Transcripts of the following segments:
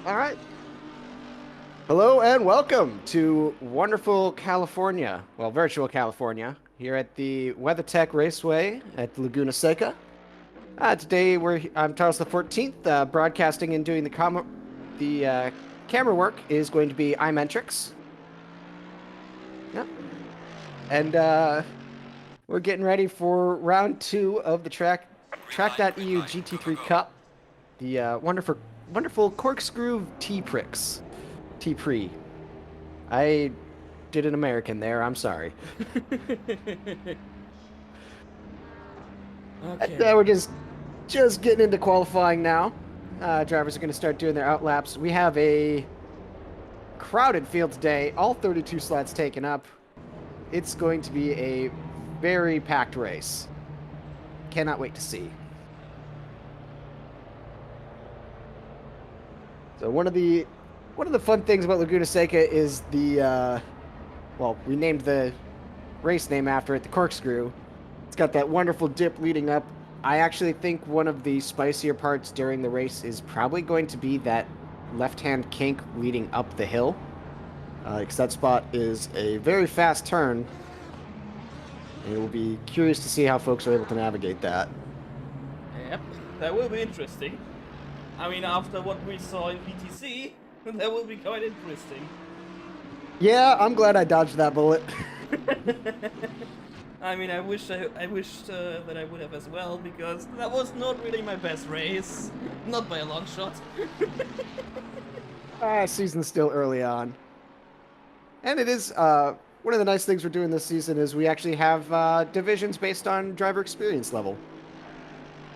All right. Hello and welcome to wonderful California, well, virtual California, here at the WeatherTech Raceway at Laguna Seca. Today I'm Charles the 14th, broadcasting and doing the camera work is going to be iMetrics. Yep. And we're getting ready for round two of the tracc.eu GT3 Cup, the wonderful Corkscrew T-Prix. I did an American there. I'm sorry. Okay. We're just getting into qualifying now. Drivers are going to start doing their outlaps. We have a crowded field today. All 32 slots taken up. It's going to be a very packed race. Cannot wait to see. So one of the fun things about Laguna Seca is well, we named the race name after it, the Corkscrew. It's got that wonderful dip leading up. I actually think one of the spicier parts during the race is probably going to be that left-hand kink leading up the hill. Because that spot is a very fast turn. And it will be curious to see how folks are able to navigate that. Yep, that will be interesting. I mean, after what we saw in PTC, that will be quite interesting. Yeah, I'm glad I dodged that bullet. I mean, I wished that I would have as well, because that was not really my best race. Not by a long shot. Season's still early on. And it is, one of the nice things we're doing this season is we actually have divisions based on driver experience level.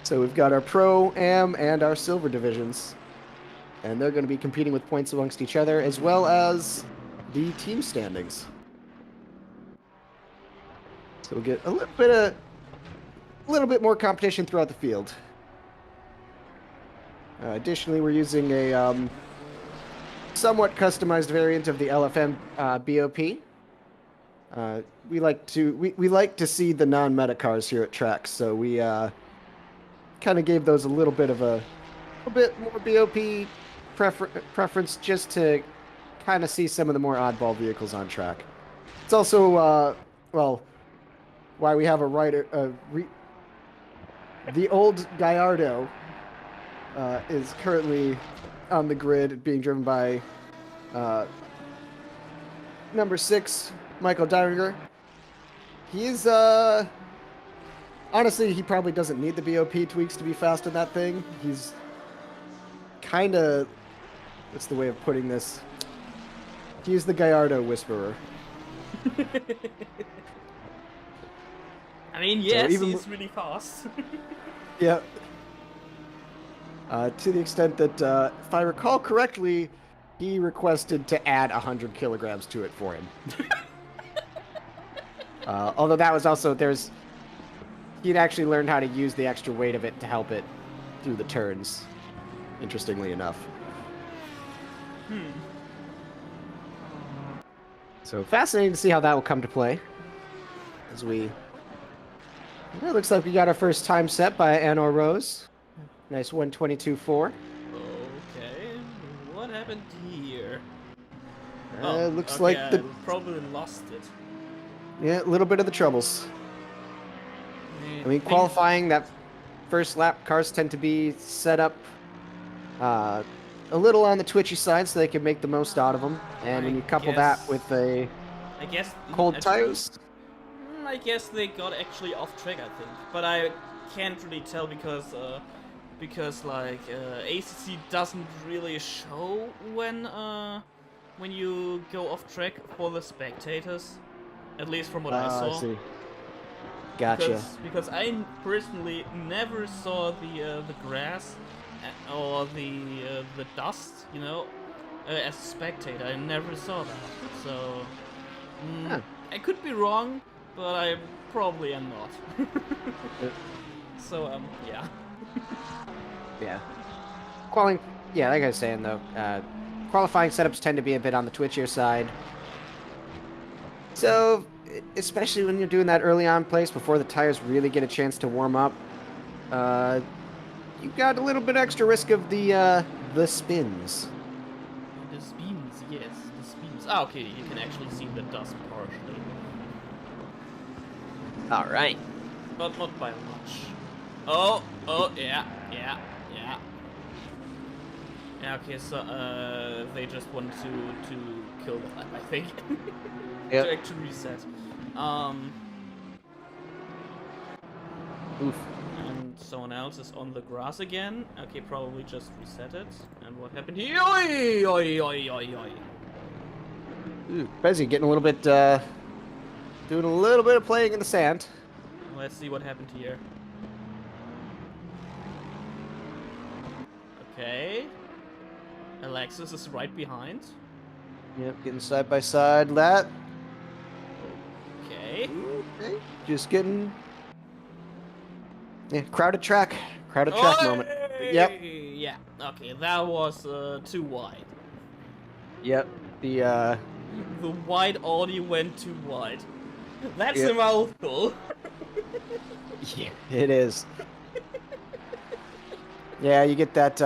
So we've got our Pro, Am, and our Silver divisions. And they're going to be competing with points amongst each other, as well as the team standings. So we'll get a little bit more competition throughout the field. Additionally, we're using a somewhat customized variant of the LFM BOP. We like to see the non-meta cars here at Tracc, so we kind of gave those a little bit more BOP preference just to kind of see some of the more oddball vehicles on track. It's also well, why we have the old Gallardo is currently on the grid, being driven by number 6, Michael Diringer. He's honestly, he probably doesn't need the BOP tweaks to be fast in that thing. He's kind of, what's the way of putting this? He's the Gallardo whisperer. I mean, yes, so he's really fast. Yeah. To the extent that, if I recall correctly, he requested to add 100 kilograms to it for him. Although that was also, he'd actually learned how to use the extra weight of it to help it through the turns, interestingly enough. So fascinating to see how that will come to play. It looks like we got our first time set by Anor Rose. Nice 122.4. Okay, what happened here? Looks okay, like I probably lost it. Yeah, a little bit of the troubles. I mean, qualifying, that first lap, cars tend to be set up a little on the twitchy side so they can make the most out of them. And when you couple that with cold tires... I guess they got actually off track, I think. But I can't really tell because like ACC doesn't really show when you go off track for the spectators. At least from what I saw. I see. Gotcha. Because I personally never saw the grass or the dust, you know, as a spectator. I never saw that. So I could be wrong, but I probably am not. So yeah. Yeah. Yeah, like I was saying though, qualifying setups tend to be a bit on the twitchier side. So, especially when you're doing that early on place before the tires really get a chance to warm up, you got a little bit extra risk of the spins. beams, yes, the beams. Ah, okay, you can actually see the dust partially. All right. But not by much. Oh, yeah. Yeah, okay, so, they just want to kill the lap, I think. Yep. To actually reset. Oof. And someone else is on the grass again. Okay, probably just reset it. And what happened here? Oi, oi, oi, oi, oi. Ooh, Bezzy getting a little bit, doing a little bit of playing in the sand. Let's see what happened here. Okay. Alexis is right behind. Yep, getting side by side. That. Okay. Okay. Just getting. Yeah, crowded track moment. Yep. Yeah. Okay, that was too wide. Yep. The The wide audio went too wide. That's Yep. a mouthful. Yeah, it is. Yeah, you get that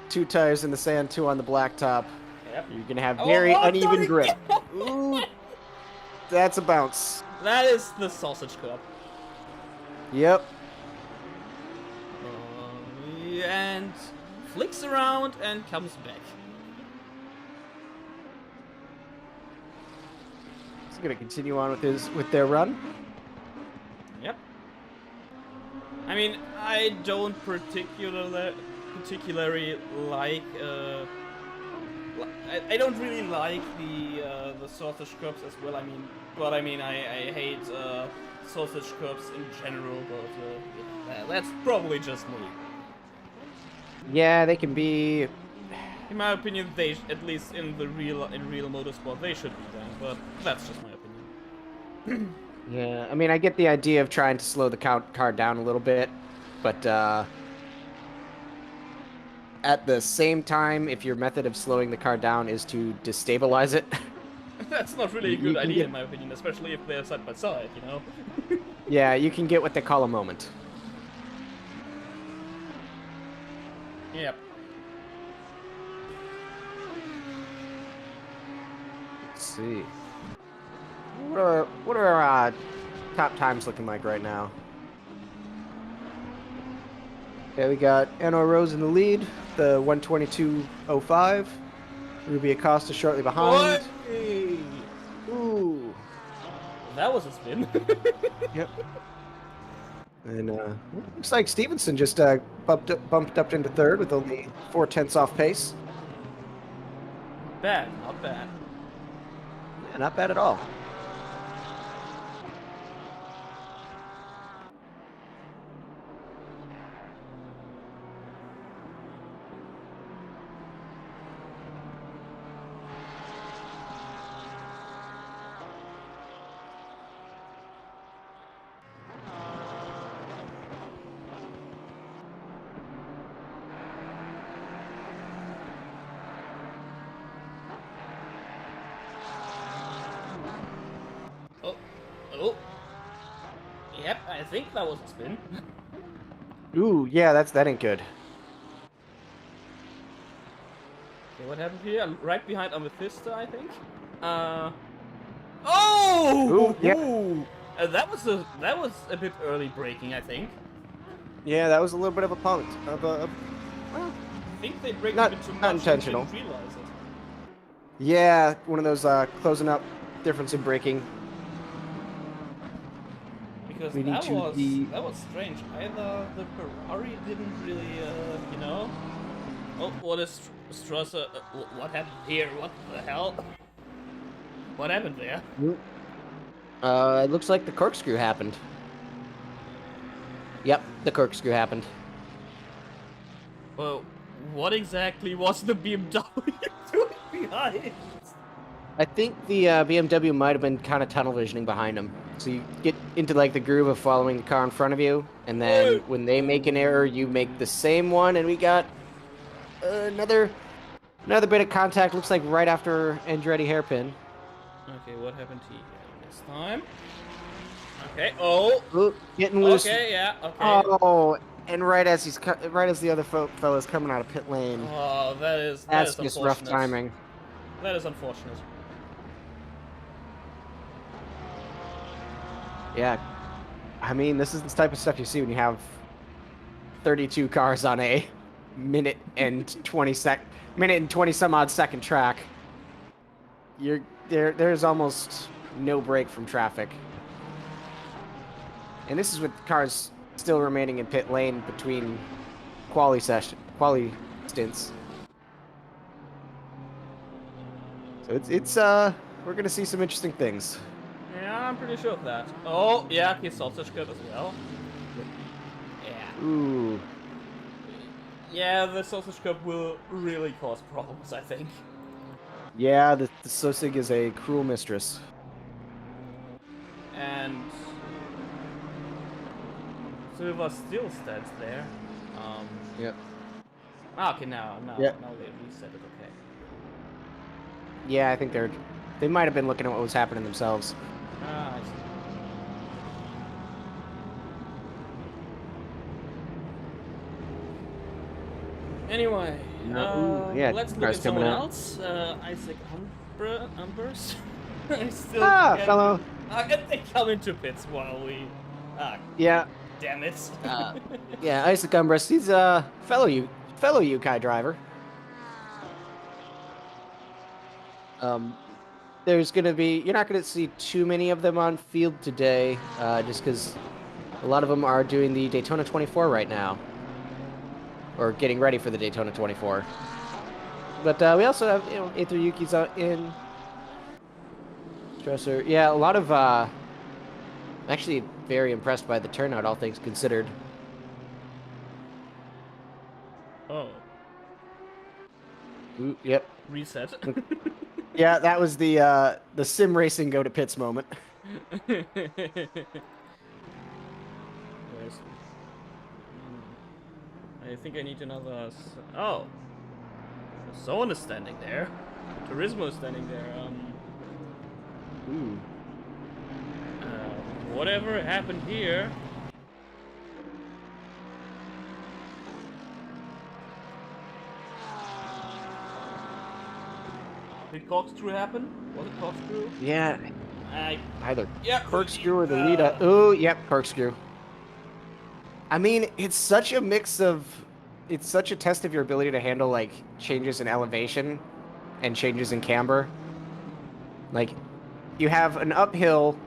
2 tires in the sand, 2 on the blacktop. Yep. You're gonna have very uneven grip. Ooh, that's a bounce. That is the sausage cup. Yep. And flicks around and comes back. He's gonna continue on with their run. Yep. I mean, I don't particularly like. I don't really like the sausage cups as well. I mean, but I mean, I hate sausage cups in general. But yeah, that's probably just me. Yeah, they can be. In my opinion, they at least in real motorsport they should be done. But that's just my opinion. Yeah, I mean, I get the idea of trying to slow the car down a little bit, but at the same time, if your method of slowing the car down is to destabilize it, That's not really a you good can idea get. in my opinion, especially if they're side by side, you know? Yeah, you can get what they call a moment. Yep. Let's see. What are our top times looking like right now? Okay, we got Anno Rose in the lead, the 122.05. Ruby Acosta shortly behind. Oi! Ooh. That was a spin. Yep. And looks like Stevenson just bumped up into third with only 0.4 off pace. Bad, not bad. Yeah, not bad at all. Oh. Yep, I think that was a spin. Ooh, yeah, that ain't good. Okay, what happened here? I'm right behind Amethysta, I think. Oh! Ooh, yeah. Ooh. That was a bit early braking, I think. Yeah, that was a little bit of a punt. Well, I think they braked Not- a bit too much. not intentional. And didn't realize it. yeah, one of those closing up difference in braking. Because We need that to was be- that was strange. Either the Ferrari didn't really, you know. Oh, what is Strasser? What happened here? What the hell? What happened there? It looks like the corkscrew happened. Yep, the corkscrew happened. Well, what exactly was the BMW doing behind? I think the BMW might have been kind of tunnel visioning behind them. So you get into like the groove of following the car in front of you, and then when they make an error, you make the same one, and we got another bit of contact. Looks like right after Andretti hairpin. Okay, what happened here this time? Okay. Oh. Ooh, getting loose. Okay. Yeah. Okay. Oh, And right as right as the other fella's coming out of pit lane, Oh, that is that's just rough unfortunate. timing. That is unfortunate. Yeah, I mean, this is the type of stuff you see when you have 32 cars on a minute and 20 some odd second track. There's almost no break from traffic. And this is with cars still remaining in pit lane between quali stints. So it's we're gonna see some interesting things. Yeah, I'm pretty sure of that. Oh, yeah, he's sausage cup as well. Yeah. Ooh. Yeah, the sausage cup will really cause problems, I think. Yeah, the Sosig is a cruel mistress. And Silva still stands there. Yep. Okay, now Yep. they reset it. Okay. Yeah, I think they might have been looking at what was happening themselves. Ah, I see. Anyway, yeah, let's look cars at someone coming out. else. Isaac Umbers. I still Fellow. they come into pits while we. Yeah. Damn it. Yeah, Isaac Umbris. He's a fellow Yukai driver. There's gonna be you're not gonna see too many of them on field today, just because a lot of them are doing the Daytona 24 right now, or getting ready for the Daytona 24. But we also have Aether Yuki's out in Stresser. Yeah, a lot of actually very impressed by the turnout, all things considered. Oh. Ooh, yep. Reset. Yeah, that was the sim racing go to pits moment. Where's... I think I need another. Oh, someone is standing there. Turismo is standing there. Ooh. Whatever happened here? Did Corkscrew happen? Was it Corkscrew? Yeah. Either Corkscrew or the lead up. Oh, yep, Corkscrew. I mean, it's such a mix of. It's such a test of your ability to handle like changes in elevation and changes in camber. Like, you have an uphill,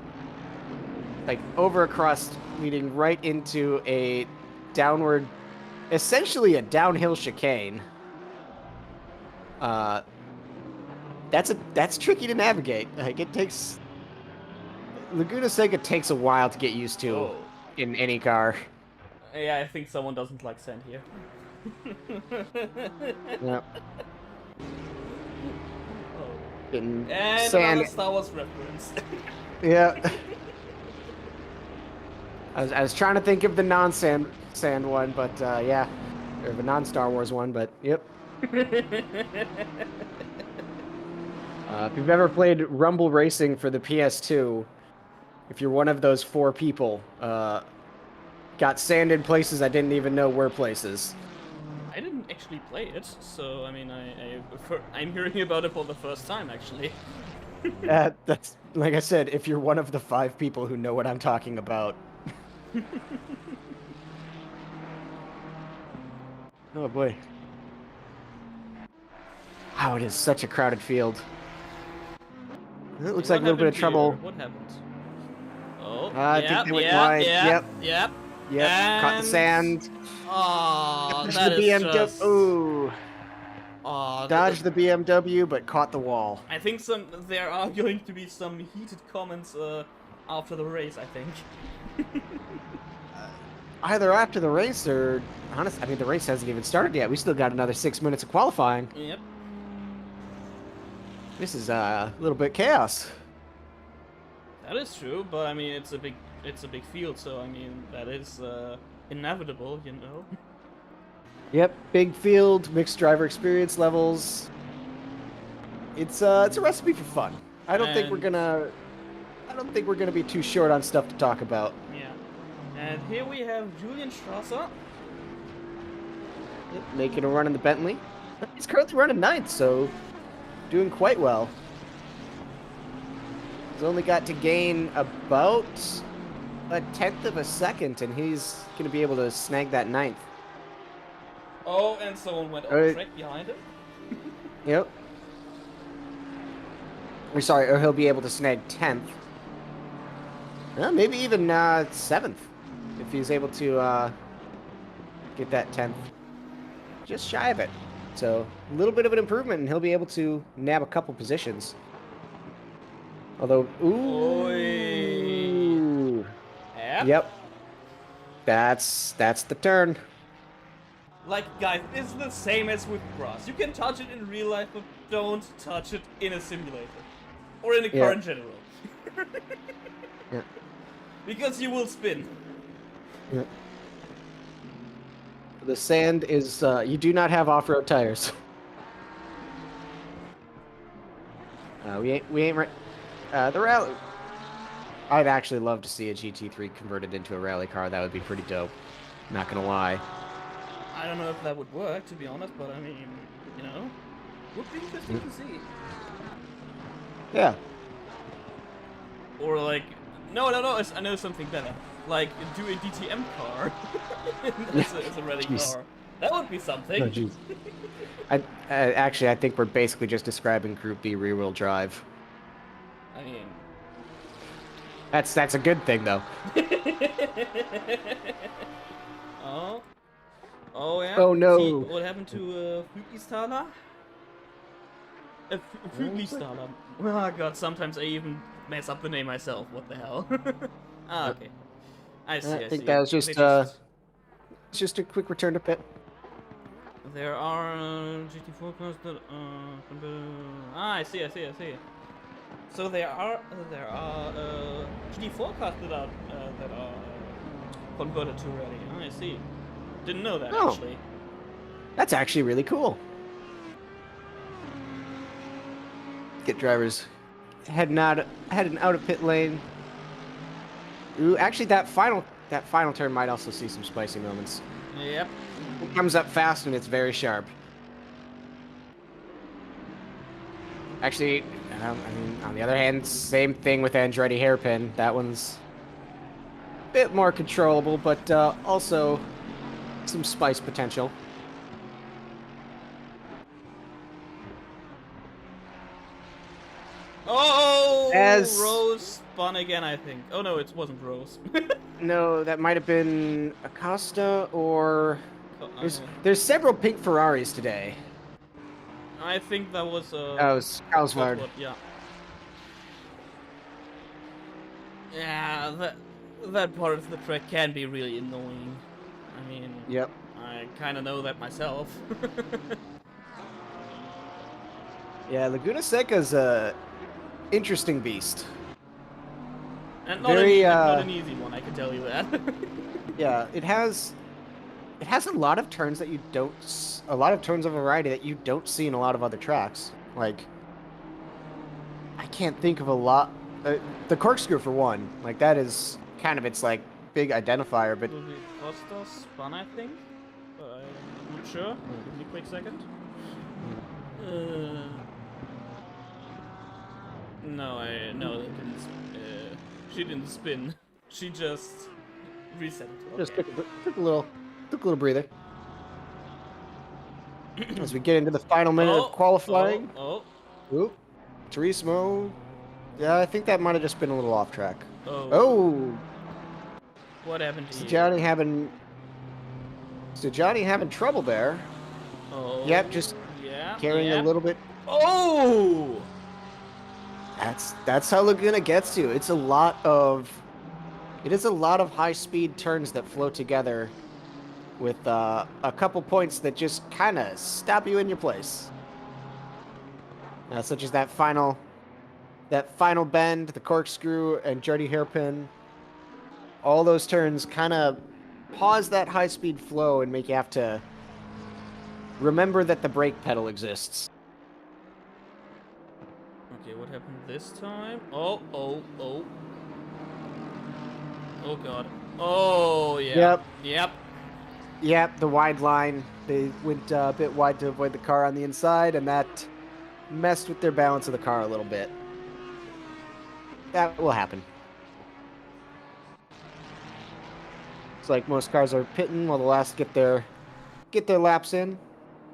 like over a crust, leading right into a downward, essentially a downhill chicane. That's tricky to navigate. Like, it takes. Laguna Seca takes a while to get used to in any car. Yeah, I think someone doesn't like sand here. Yep. And sand. another Star Wars reference. Yeah. I was trying to think of the non-sand one, but yeah, or the non-Star Wars one, but yep. If you've ever played Rumble Racing for the PS2, if you're one of those 4 people, got sand in places I didn't even know were places. I didn't actually play it, so I mean, I'm hearing about it for the first time, actually. That's like I said, if you're one of the 5 people who know what I'm talking about. Oh boy. Wow, it is such a crowded field. It looks like a little bit of trouble. What happened? Oh, I think they went wide. Yep. And... Caught the sand. Oh, Dodged that the is BMW. just... Ooh. Oh, Dodged the BMW, but caught the wall. I think there are going to be some heated comments after the race, I think. Either after the race or... Honestly, I mean, the race hasn't even started yet. We still got another 6 minutes of qualifying. Yep. This is a little bit chaos. That is true, but I mean, it's a big field, so I mean, that is inevitable, you know. Yep, big field, mixed driver experience levels. It's a recipe for fun. I don't think we're gonna be too short on stuff to talk about. Yeah. And here we have Julian Strasser. Yep, making a run in the Bentley. He's currently running ninth, so doing quite well. He's only got to gain about a tenth of a second, and he's going to be able to snag that ninth. Oh, and someone went off Uh, track behind him. Yep. Or sorry, or he'll be able to snag 10th. Maybe even 7th, if he's able to get that 10th. Just shy of it. So, a little bit of an improvement, and he'll be able to nab a couple positions. Although, ooh. Oi. Yep. That's the turn. Like, guys, it's the same as with grass. You can touch it in real life, but don't touch it in a simulator. Or in a car in general. Yeah. Because you will spin. Yeah. The sand is, you do not have off-road tires. We ain't right. The rally. I'd actually love to see a GT3 converted into a rally car. That would be pretty dope. Not gonna lie. I don't know if that would work, to be honest, but I mean, you know, would be interesting to see. Yeah. Or like, no, I know something better. Like, do a DTM car as a rally car. That would be something. Oh, jeez. Actually, I think we're basically just describing Group B rear-wheel drive. I mean, that's a good thing, though. Oh yeah. Oh no. See what happened to Flugisthaler? Flugisthaler. Oh god, sometimes I even mess up the name myself. What the hell? Okay. I see. I think that was just a quick return to pit. There are GT4 cars that I see. So there are GT4 cars that are converted to rally. I see. Didn't know that actually. That's actually really cool. Get drivers heading out of pit lane. Ooh, actually, that final turn might also see some spicy moments. Yep. It comes up fast and it's very sharp. Actually, I mean, on the other hand, same thing with Andretti hairpin. That one's a bit more controllable, but also some spice potential. Oh, Rose spun again, I think. Oh no, it wasn't Rose. No, that might have been Acosta or... There's several pink Ferraris today. I think that was Carlsvard. Yeah. Yeah, that part of the track can be really annoying. I mean, yep. I kind of know that myself. Yeah, Laguna Seca's a interesting beast. And not an easy one, I can tell you that. Yeah, it has a lot of turns that you don't, a lot of turns of variety that you don't see in a lot of other tracks. Like, I can't think of a lot. The corkscrew for one, like that is kind of its like big identifier. But Costa spun, I think. But I'm not sure. Give me a quick second. No, it didn't. She didn't spin. She just reset it. Okay. Just took a little breather. As we get into the final minute of qualifying. Oop. Turismo. Yeah, I think that might have just been a little off track. Oh. What happened to Johnny having trouble there. Oh. Yep, just carrying a little bit. Oh. That's how Laguna gets you. It is a lot of high-speed turns that flow together with a couple points that just kind of stop you in your place. Such as that final bend, the corkscrew, and dirty hairpin. All those turns kind of pause that high-speed flow and make you have to remember that the brake pedal exists. Okay, what happened this time? Oh. Oh god. Oh, yeah. Yep, the wide line. They went a bit wide to avoid the car on the inside, and that messed with their balance of the car a little bit. That will happen. It's like most cars are pitting while the last get their laps in.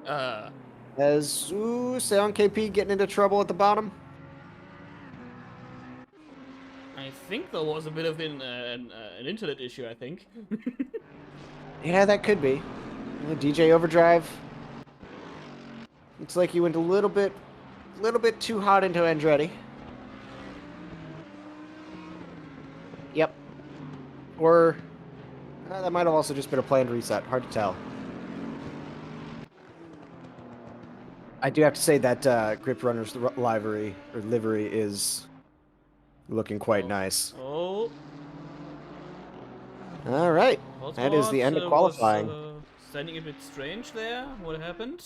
Uh, As Sound KP getting into trouble at the bottom. I think there was a bit of an internet issue, I think. Yeah, that could be. DJ Overdrive. Looks like he went a little bit too hot into Andretti. Yep. Or that might have also just been a planned reset. Hard to tell. I do have to say that Grip Runner's livery is looking quite nice. Oh. All right. That is the end of qualifying. Was, standing a bit strange there. What happened?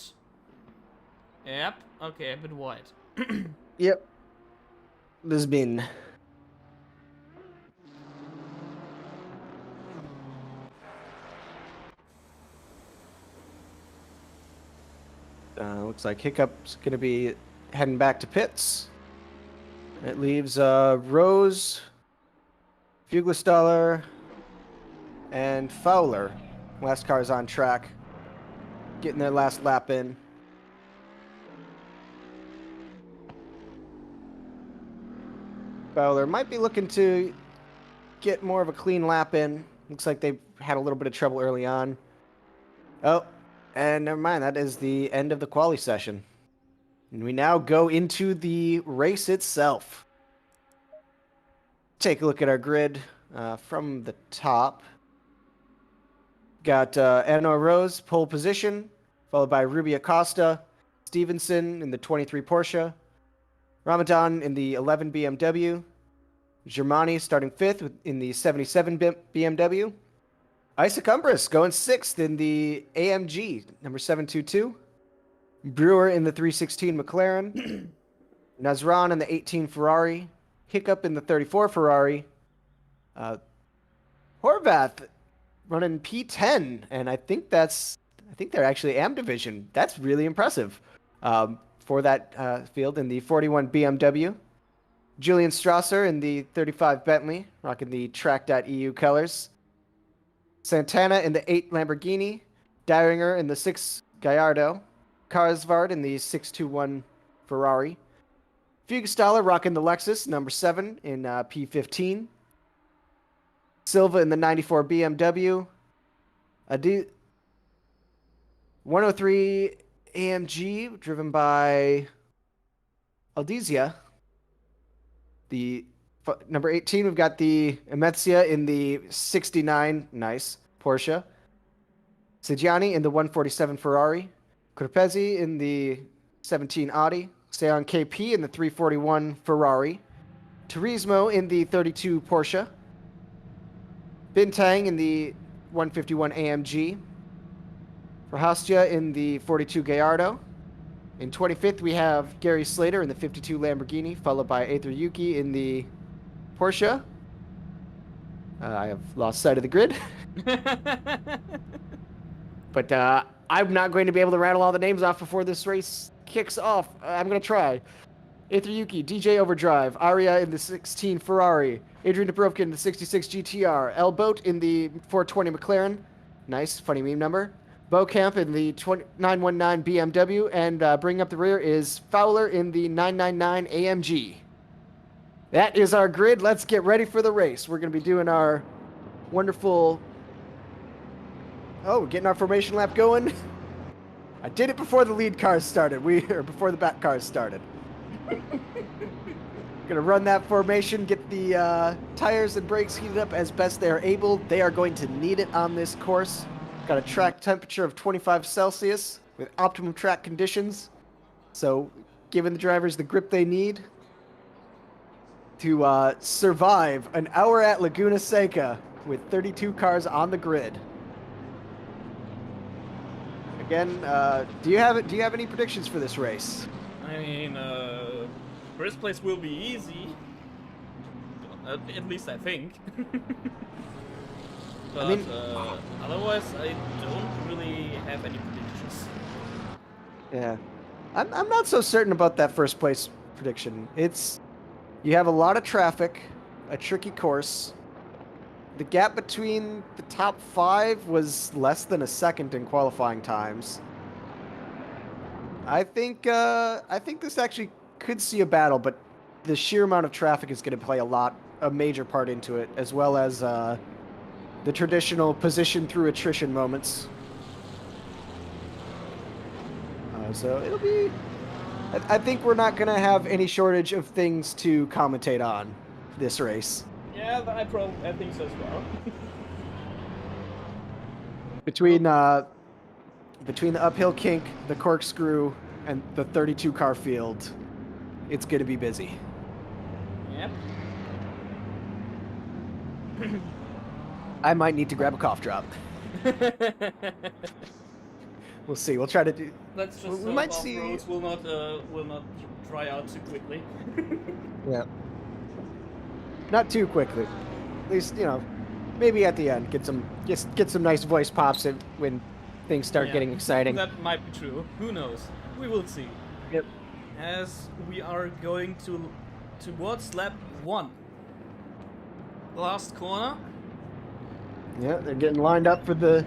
Yep. Okay, a bit wide. Yep. Lisbon. Looks like Hiccup's going to be heading back to pits. It leaves Rose, Fuglerstaller, and Fowler. Last car's on track. Getting their last lap in. Fowler might be looking to get more of a clean lap in. Looks like they had a little bit of trouble early on. Oh, and never mind. That is the end of the quali session. And we now go into the race itself. Take a look at our grid from the top. Got Anna Rose, pole position, followed by Ruby Acosta, Stevenson in the 23 Porsche, Ramadan in the 11 BMW, Germani starting 5th in the 77 BMW, Isaac Umbris going 6th in the AMG, number 722, Brewer in the 316 McLaren, Nazran in the 18 Ferrari, Hiccup in the 34 Ferrari, Horvath running P10, and I think they're actually AM division. That's really impressive for that field in the 41 BMW. Julian Strasser in the 35 Bentley, rocking the tracc.eu colors. Santana in the 8 Lamborghini, Deringer in the 6 Gallardo, Karsvard in the 621 Ferrari, Fugstaller rocking the Lexus number 7 in P15, Silva in the 94 BMW, 103 AMG driven by Aldizia. The number 18, we've got the Emetzia in the 69, nice, Porsche. Sigiani in the 147 Ferrari. Corpezi in the 17 Audi. Seon KP in the 341 Ferrari. Turismo in the 32 Porsche. Bintang in the 151 AMG. Rahastia in the 42 Gallardo. In 25th, we have Gary Slater in the 52 Lamborghini, followed by Aether Yuki in the Porsche. I have lost sight of the grid. But I'm not going to be able to rattle all the names off before this race kicks off. I'm going to try. Aether Yuki, DJ Overdrive, Aria in the 16 Ferrari, Adrian Dubrovkin in the 66 GTR, El Boat in the 420 McLaren. Nice, funny meme number. Beaucamp in the 919 BMW, and bringing up the rear is Fowler in the 999 AMG. That is our grid. Let's get ready for the race. We're going to be doing our wonderful... Oh, we're getting our formation lap going. I did it before the lead cars started. Or before the back cars started. Going to run that formation, get the tires and brakes heated up as best they are able. They are going to need it on this course. Got a track temperature of 25 Celsius with optimum track conditions. So giving the drivers the grip they need to survive an hour at Laguna Seca with 32 cars on the grid. Again, do you have any predictions for this race? I mean, first place will be easy. At least I think. But I mean, otherwise, I don't really have any predictions. Yeah. I'm not so certain about that first place prediction. You have a lot of traffic, a tricky course. The gap between the top 5 was less than a second in qualifying times. I think this actually could see a battle, but the sheer amount of traffic is going to play a major part into it, as well as the traditional position through attrition moments. So it'll be. I think we're not going to have any shortage of things to commentate on this race. Yeah, I think so as well. Between between the uphill kink, the corkscrew, and the 32 car field, it's going to be busy. Yep. I might need to grab a cough drop. We'll see. We'll try to do. Let's just We might see. roads will not dry out too quickly. Yeah. Not too quickly. At least, maybe at the end get some nice voice pops in when things start getting exciting. That might be true. Who knows? We will see. Yep. As we are going towards lap 1. Last corner. Yeah, they're getting lined up for the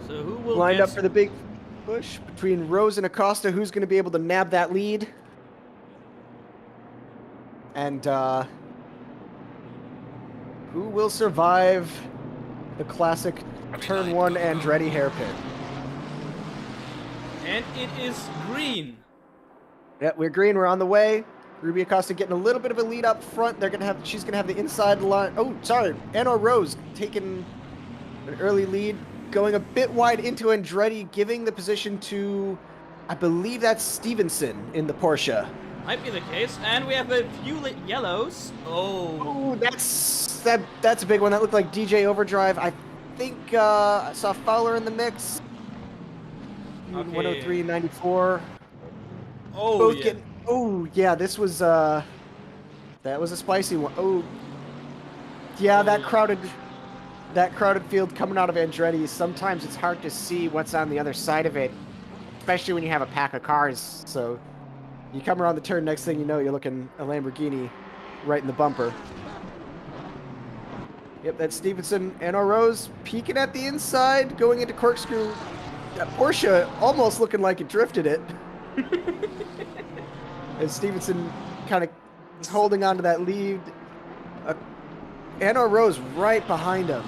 So who will big push between Rose and Acosta. Who's going to be able to nab that lead? And who will survive the classic turn 1 Andretti hairpin? And it is green. Yeah, we're green. We're on the way. Ruby Acosta getting a little bit of a lead up front. She's gonna have the inside line. Oh, sorry, Anna Rose taking an early lead, going a bit wide into Andretti, giving the position to, I believe that's Stevenson in the Porsche. Might be the case, and we have a few yellows. Oh, that's a big one. That looked like DJ Overdrive. I think I saw Fowler in the mix. Okay. 103.94. Oh, Both yeah. getting. Oh yeah, this was that was a spicy one. Oh, yeah, that crowded field coming out of Andretti. Sometimes it's hard to see what's on the other side of it, especially when you have a pack of cars. So you come around the turn, next thing you know, you're looking a Lamborghini right in the bumper. Yep, that's Stevenson. Anna Rose peeking at the inside, going into Corkscrew. That Porsche almost looking like it drifted it. And Stevenson kind of holding on to that lead. Anna Rose right behind him.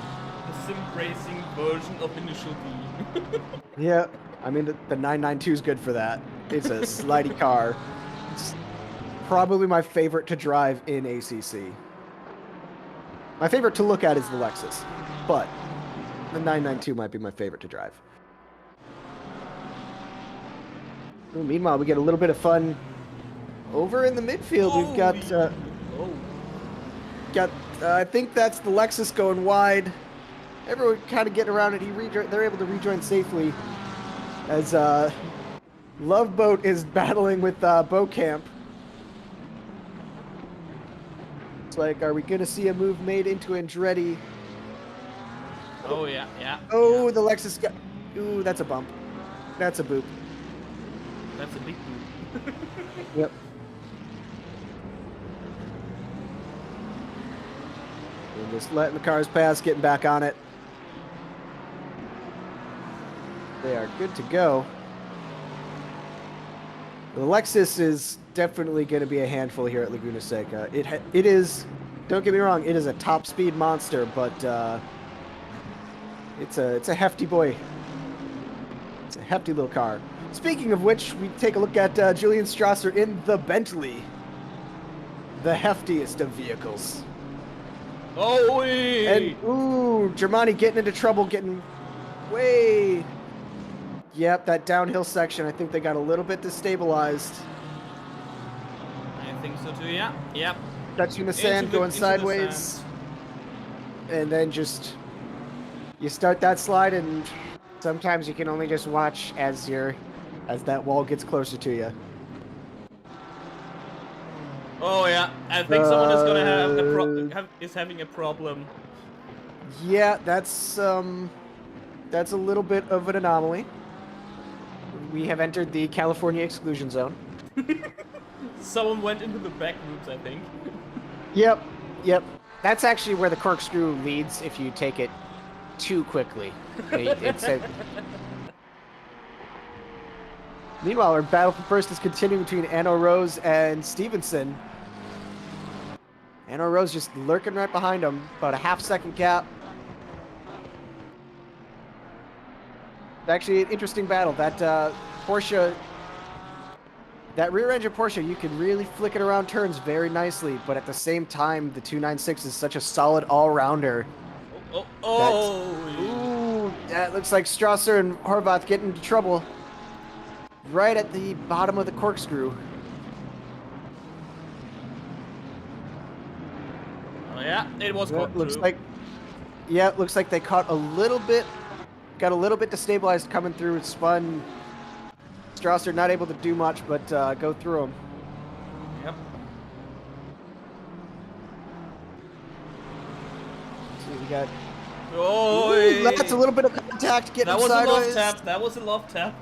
The sim racing version of Initial D. Yeah, I mean, the 992 is good for that. It's a slidey car. It's probably my favorite to drive in ACC. My favorite to look at is the Lexus, but the 992 might be my favorite to drive. Ooh, meanwhile, we get a little bit of fun over in the midfield. We've got I think that's the Lexus going wide. Everyone kind of getting around it. They're able to rejoin safely as Love Boat is battling with Beaucamp. It's like, are we going to see a move made into Andretti? Oh, yeah, yeah. Oh, yeah. the Lexus got... Ooh, that's a bump. That's a boop. That's a big boop. Yep. And just letting the cars pass, getting back on it. They are good to go. The Lexus is definitely going to be a handful here at Laguna Seca. It is, don't get me wrong, it is a top speed monster, but it's a hefty boy. It's a hefty little car. Speaking of which, we take a look at Julian Strasser in the Bentley, the heftiest of vehicles. Oh, and ooh, Germani getting into trouble, getting way. Yep, that downhill section. I think they got a little bit destabilized. I think so too. Yeah. Yep. Touching the sand, going sideways, and then just you start that slide, and sometimes you can only just watch as that wall gets closer to you. Oh yeah, I think someone is gonna is having a problem. Yeah, that's a little bit of an anomaly. we have entered the California exclusion zone. Someone went into the back rooms, I think. Yep, yep. That's actually where the corkscrew leads if you take it too quickly. Meanwhile, our battle for first is continuing between Anno Rose and Stevenson. Anno Rose just lurking right behind him, about a half-second gap. Actually, an interesting battle. That Porsche, that rear-engine Porsche, you can really flick it around turns very nicely, but at the same time, the 296 is such a solid all-rounder. Ooh, that looks like Strasser and Horvath getting into trouble right at the bottom of the corkscrew. Oh yeah, it was caught Looks through. like, yeah, looks like they caught a little bit, got a little bit destabilized coming through. It spun. Strasser not able to do much, but go through him. Yep. So we got. Oh, Ooh, that's a little bit of contact getting that was sideways. a love tap. That was a love tap.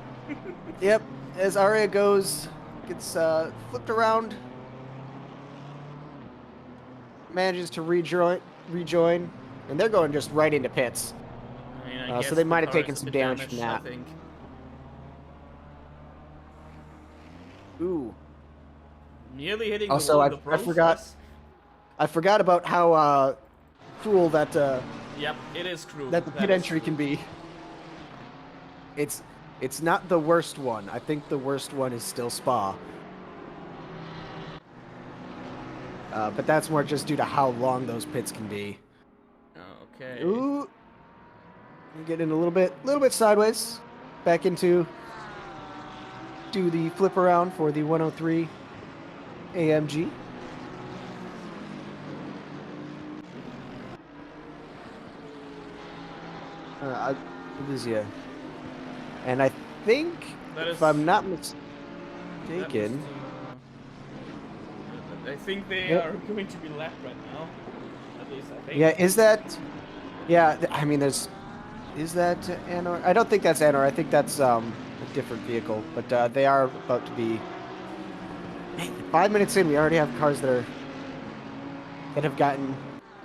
Yep. As Aria goes, gets flipped around, manages to rejoin, and they're going just right into pits. I mean, I guess so they the might have car taken is a some bit damage damaged, from that. I think. Ooh. Nearly hitting Also, the wall I of the pros. forgot. Yes. I forgot about how cruel that Yep, it is cruel. that the pit entry can be. It's not the worst one. I think the worst one is still Spa. But that's more just due to how long those pits can be. Okay. Ooh. Getting a little bit sideways. Back into do the flip around for the 103 AMG. Lysia. And I think, if I'm not mistaken, I think they are going to be lapped right now. At least I think. Yeah, is that? Yeah, I mean, is that Anor? I don't think that's Anor. I think that's a different vehicle. But they are about to be. 5 minutes in, we already have cars that have gotten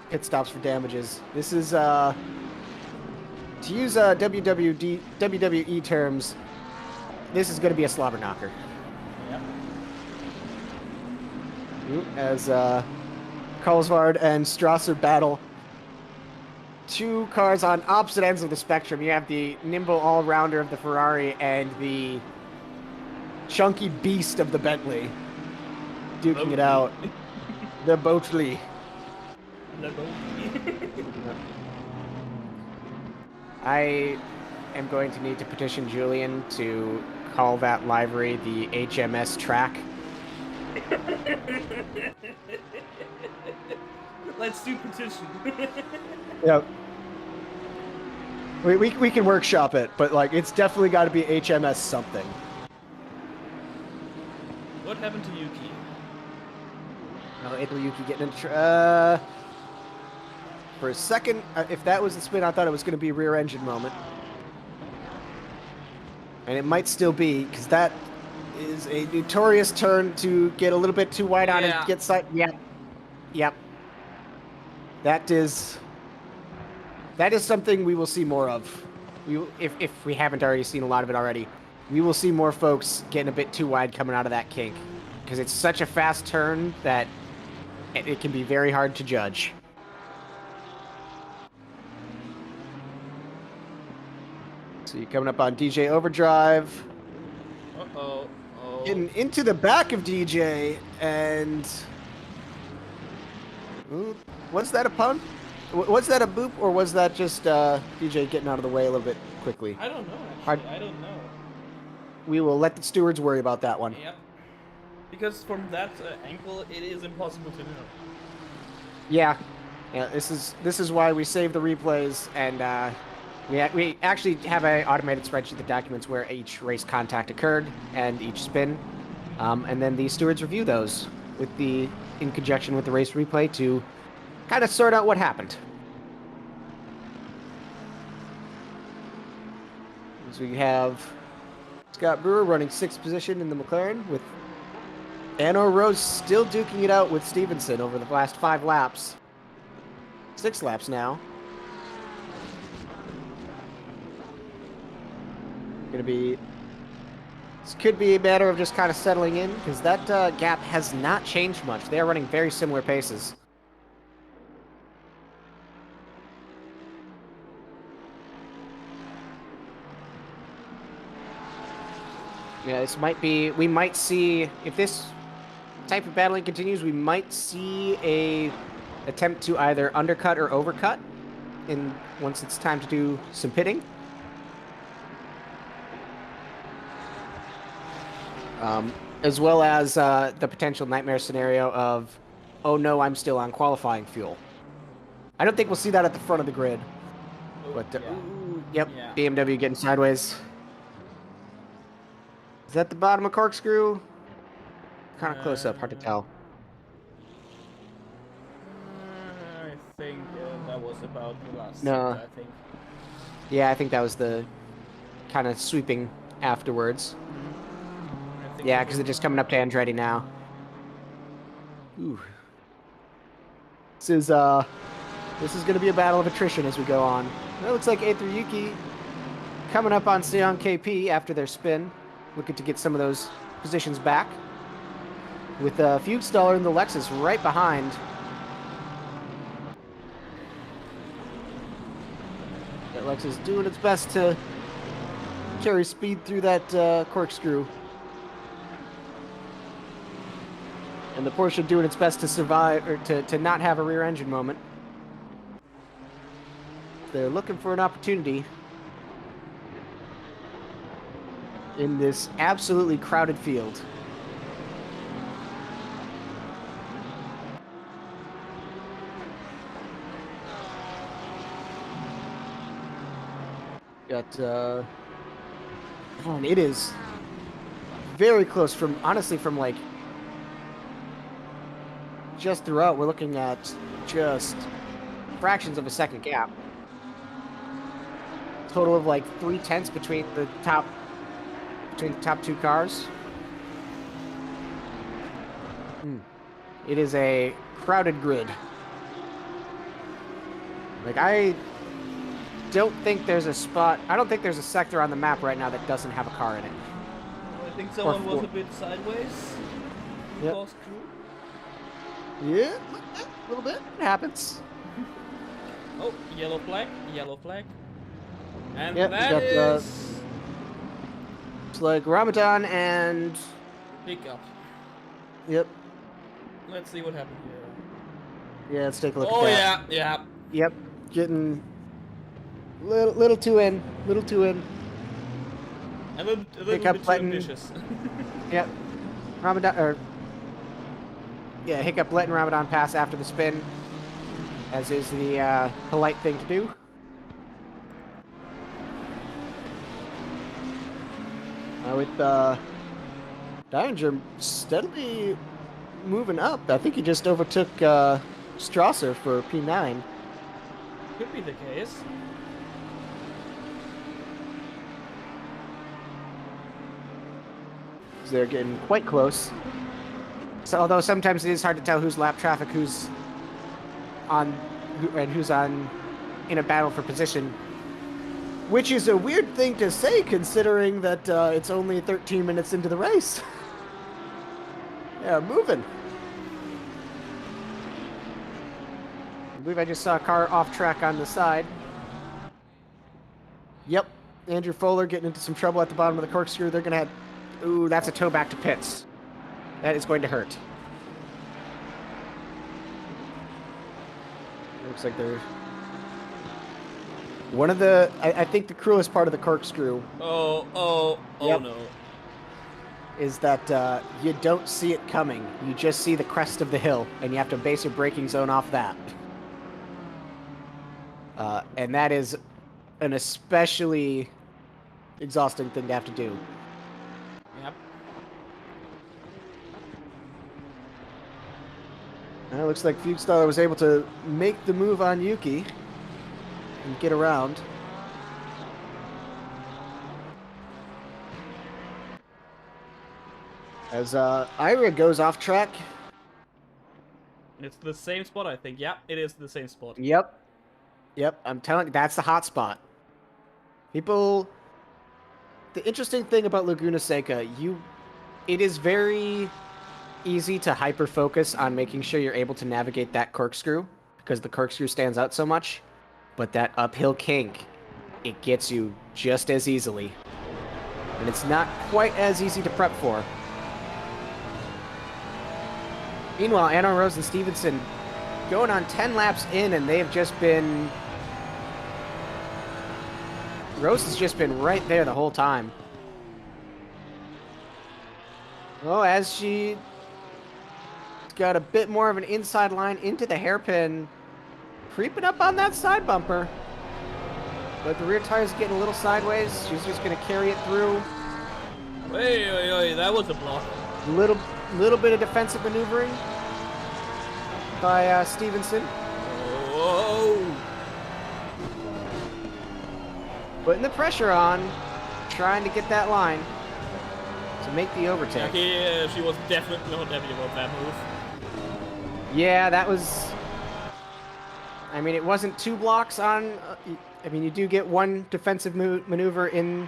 pit stops for damages. This is to use WWE terms. This is going to be a slobber knocker. Yep. As Karlsvard and Strasser battle. Two cars on opposite ends of the spectrum. You have the nimble all-rounder of the Ferrari and the chunky beast of the Bentley duking it out. The Boatley. I am going to need to petition Julian to call that livery the HMS Track. Let's do petition. Yep. We can workshop it, but like it's definitely got to be HMS something. What happened to Yuki? Oh, April Yuki getting into for a second. If that was the spin, I thought it was going to be a rear engine moment, and it might still be because that is a notorious turn to get a little bit too wide on and get side. Yep. That is something we will see more of. If we haven't already seen a lot of it already, we will see more folks getting a bit too wide coming out of that kink because it's such a fast turn that it can be very hard to judge. So you're coming up on DJ Overdrive. Uh-oh. Oh. Getting into the back of DJ and... Ooh, was that a pun? Was that a boop, or was that just DJ getting out of the way a little bit quickly? I don't know, actually. I don't know. We will let the stewards worry about that one. Yep. Because from that angle, it is impossible to know. Yeah. This is why we save the replays, and we actually have an automated spreadsheet that documents where each race contact occurred and each spin, and then the stewards review those in conjunction with the race replay to kind of sort out what happened. So we have, it's Scott Brewer running 6th position in the McLaren with Anno Rose still duking it out with Stevenson over the last 5 laps. 6 laps now. This could be a matter of just kind of settling in, because that gap has not changed much. They are running very similar paces. Yeah, this might be... We might see... If this type of battling continues, we might see a attempt to either undercut or overcut once it's time to do some pitting. As well as the potential nightmare scenario of, oh no, I'm still on qualifying fuel. I don't think we'll see that at the front of the grid. But, yeah. ooh, yep, Yeah. BMW getting sideways. Is that the bottom of Corkscrew? Kind of close up, hard to tell. I think that was about the last No. sector, I think. Yeah, I think that was the kind of sweeping afterwards. Yeah, because they're just coming up to Andretti now. Ooh. This is going to be a battle of attrition as we go on. It looks like Aether Yuki coming up on Sion KP after their spin, looking to get some of those positions back. With Fugstaller and the Lexus right behind. That Lexus doing its best to carry speed through that Corkscrew. And the Porsche doing its best to survive, or to not have a rear engine moment. They're looking for an opportunity in this absolutely crowded field. Got, and it is very close from, honestly, from like, just throughout, we're looking at just fractions of a second gap. Total of like 0.3 between the top 2 cars. It is a crowded grid. Like, I don't think there's a spot. I don't think there's a sector on the map right now that doesn't have a car in it. I think someone was a bit sideways. Yep. Corkscrew. Yeah, a little bit. It happens. Oh, yellow flag, yellow flag. And yep, that is... it's like Ramadan and... Pickup. Yep. Let's see what happened here. Yeah, let's take a look at that. Oh, yeah. Yep, getting... Little too in. Little too in. A little bit too ambitious. Yep. Ramadan... Or, yeah, hiccup letting Ramadan pass after the spin, as is the polite thing to do. With Deininger steadily moving up. I think he just overtook Strasser for P9. Could be the case. They're getting quite close. So, although sometimes it is hard to tell who's lap traffic, who's on in a battle for position, which is a weird thing to say considering that it's only 13 minutes into the race. Yeah, moving. I believe I just saw a car off track on the side. Yep, Andrew Fuller getting into some trouble at the bottom of the Corkscrew. They're gonna have, ooh, that's a tow back to pits. That is going to hurt. Looks like they're... One of the... I think the cruelest part of the Corkscrew... Oh yep, no. Is that you don't see it coming. You just see the crest of the hill, and you have to base your braking zone off that. And that is an especially exhausting thing to have to do. Yep. It looks like Fugstaller was able to make the move on Yuki and get around. As Ira goes off track. It's the same spot, I think. Yeah, it is the same spot. Yep. Yep, I'm telling you, that's the hot spot. People, the interesting thing about Laguna Seca, it is very easy to hyper focus on making sure you're able to navigate that corkscrew because the corkscrew stands out so much, but that uphill kink, it gets you just as easily. And it's not quite as easy to prep for. Meanwhile, Anna Rose and Stevenson going on 10 laps in, and they have just been... Rose has just been right there the whole time. Well, as she got a bit more of an inside line into the hairpin, creeping up on that side bumper. But the rear tire's getting a little sideways. She's just going to carry it through. Wait, that was a block. Little bit of defensive maneuvering by Stevenson. Whoa! Putting the pressure on, trying to get that line to make the overtake. Yeah, she was definitely not happy about that move. Yeah, that was... I mean, it wasn't 2 blocks on... I mean, you do get 1 defensive maneuver in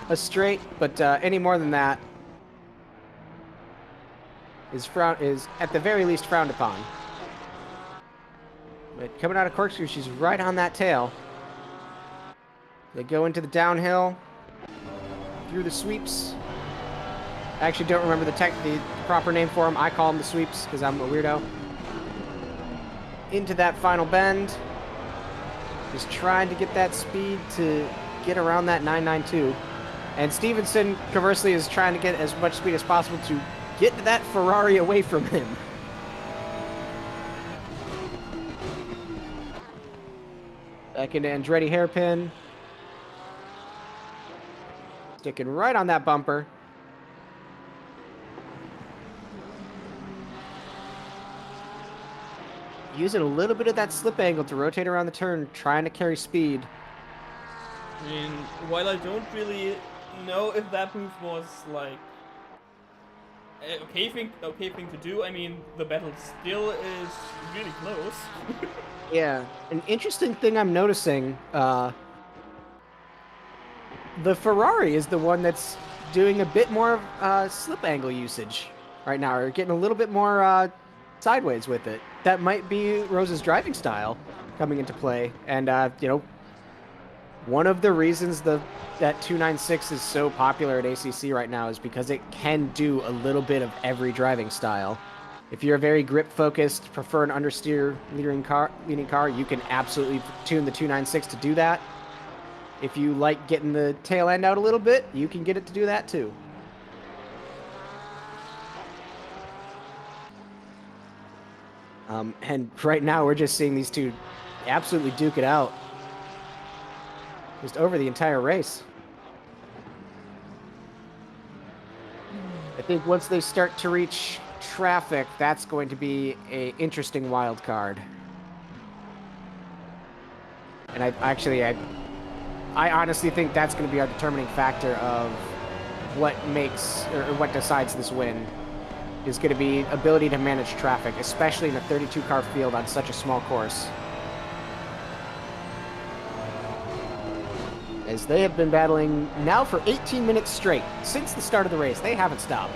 a straight, but any more than that is at the very least frowned upon. But coming out of Corkscrew, she's right on that tail. They go into the downhill, through the sweeps. I actually don't remember the proper name for them. I call them the sweeps because I'm a weirdo. Into that final bend. Just trying to get that speed to get around that 992. And Stevenson, conversely, is trying to get as much speed as possible to get that Ferrari away from him. Back into Andretti hairpin. Sticking right on that bumper. Using a little bit of that slip angle to rotate around the turn, trying to carry speed. I mean, while I don't really know if that move was like an okay thing to do, I mean, the battle still is really close. Yeah, an interesting thing I'm noticing, the Ferrari is the one that's doing a bit more slip angle usage right now, or getting a little bit more sideways with it. That might be Rose's driving style coming into play. And, you know, one of the reasons that 296 is so popular at ACC right now is because it can do a little bit of every driving style. If you're a very grip-focused, prefer an understeer leading car, you can absolutely tune the 296 to do that. If you like getting the tail end out a little bit, you can get it to do that too. And right now we're just seeing these two absolutely duke it out. Just over the entire race. I think once they start to reach traffic, that's going to be an interesting wild card. And I honestly think that's going to be our determining factor of what makes or what decides this win. Is going to be ability to manage traffic, especially in a 32-car field on such a small course. As they have been battling now for 18 minutes straight. Since the start of the race, they haven't stopped.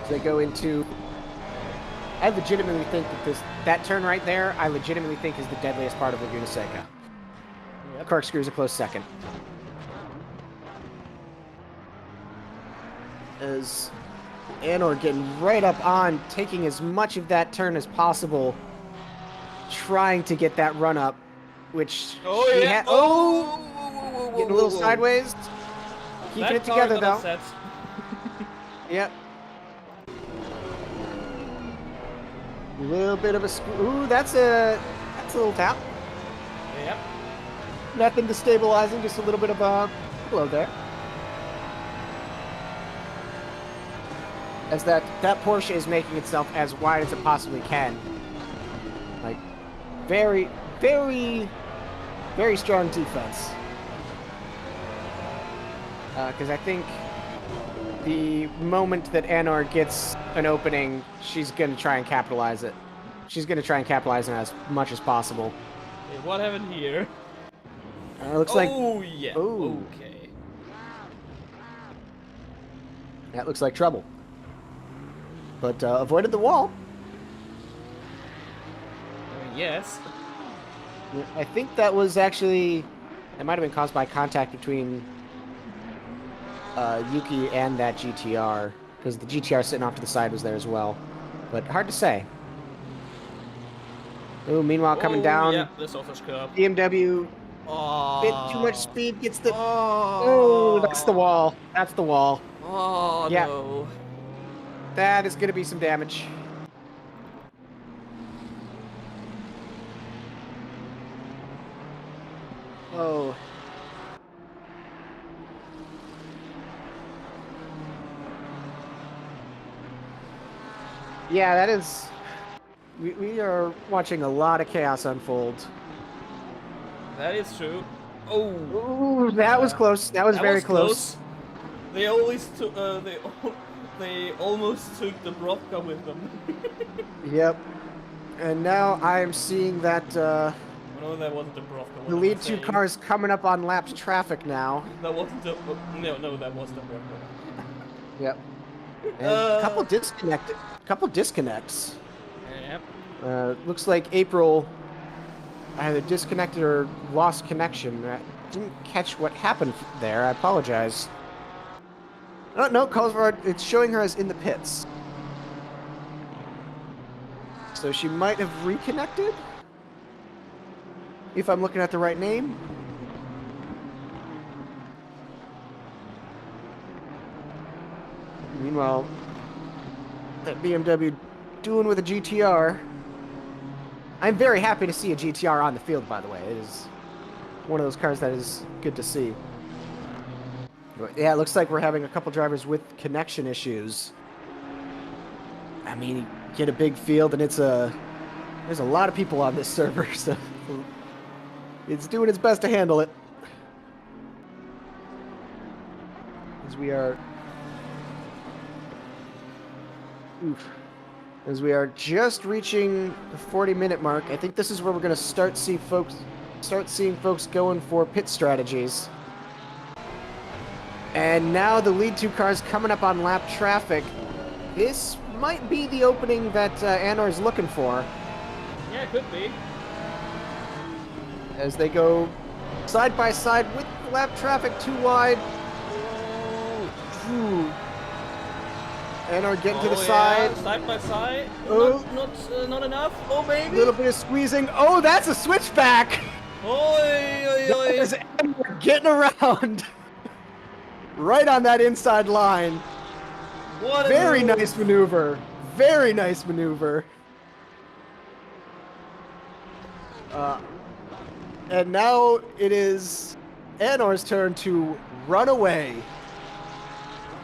As they go into... I legitimately think that that turn right there, I legitimately think is the deadliest part of Laguna Seca. Yep. Corkscrew's a close second. As Anor getting right up on, taking as much of that turn as possible, trying to get that run up, which getting a little sideways, keeping it together though. Yep. A little bit of a ooh, that's a little tap. Yep. Nothing destabilizing, just a little bit of a blow there. As that Porsche is making itself as wide as it possibly can. Like, very, very, very strong defense. Because I think the moment that Anor gets an opening, she's going to try and capitalize it. She's going to try and capitalize on it as much as possible. Hey, what happened here? Looks like... Oh, yeah. Oh. Okay. That looks like trouble. But avoided the wall. Yes. I think that was actually... It might have been caused by contact between Yuki and that GTR. Because the GTR sitting off to the side was there as well. But hard to say. Ooh, meanwhile, coming down... Yeah, this offers curb. BMW... Oh. Bit too much speed, gets the... Oh, that's the wall. That's the wall. Oh, yeah. no. That is going to be some damage. Oh. Yeah, that is... We are watching a lot of chaos unfold. That is true. Oh. Ooh, that was close. That was very close. They always took. They almost took the Brovka with them. Yep. And now I am seeing that. No, that wasn't the Brovka. The lead two cars coming up on lapped traffic now. That wasn't the. No, that was the Brovka. Yep. And a couple disconnects. Yep. Looks like April either disconnected or lost connection. I didn't catch what happened there. I apologize. Oh, no, it's showing her as in the pits. So she might have reconnected? If I'm looking at the right name. Meanwhile, that BMW doing with a GTR. I'm very happy to see a GTR on the field, by the way. It is one of those cars that is good to see. But yeah, it looks like we're having a couple drivers with connection issues. I mean, you get a big field, and there's a lot of people on this server, so it's doing its best to handle it. As we are just reaching the 40-minute mark, I think this is where we're going to start seeing folks going for pit strategies. And now the lead two cars coming up on lap traffic. This might be the opening that Anor is looking for. Yeah, it could be. As they go side by side with lap traffic too wide. Ooh. Anor getting to the side. Side by side. Oh. Not enough. Oh, maybe. A little bit of squeezing. Oh, that's a switchback. Oi. Anor getting around. Right on that inside line. What a Very move. nice maneuver. Very nice maneuver. And now it is Anor's turn to run away.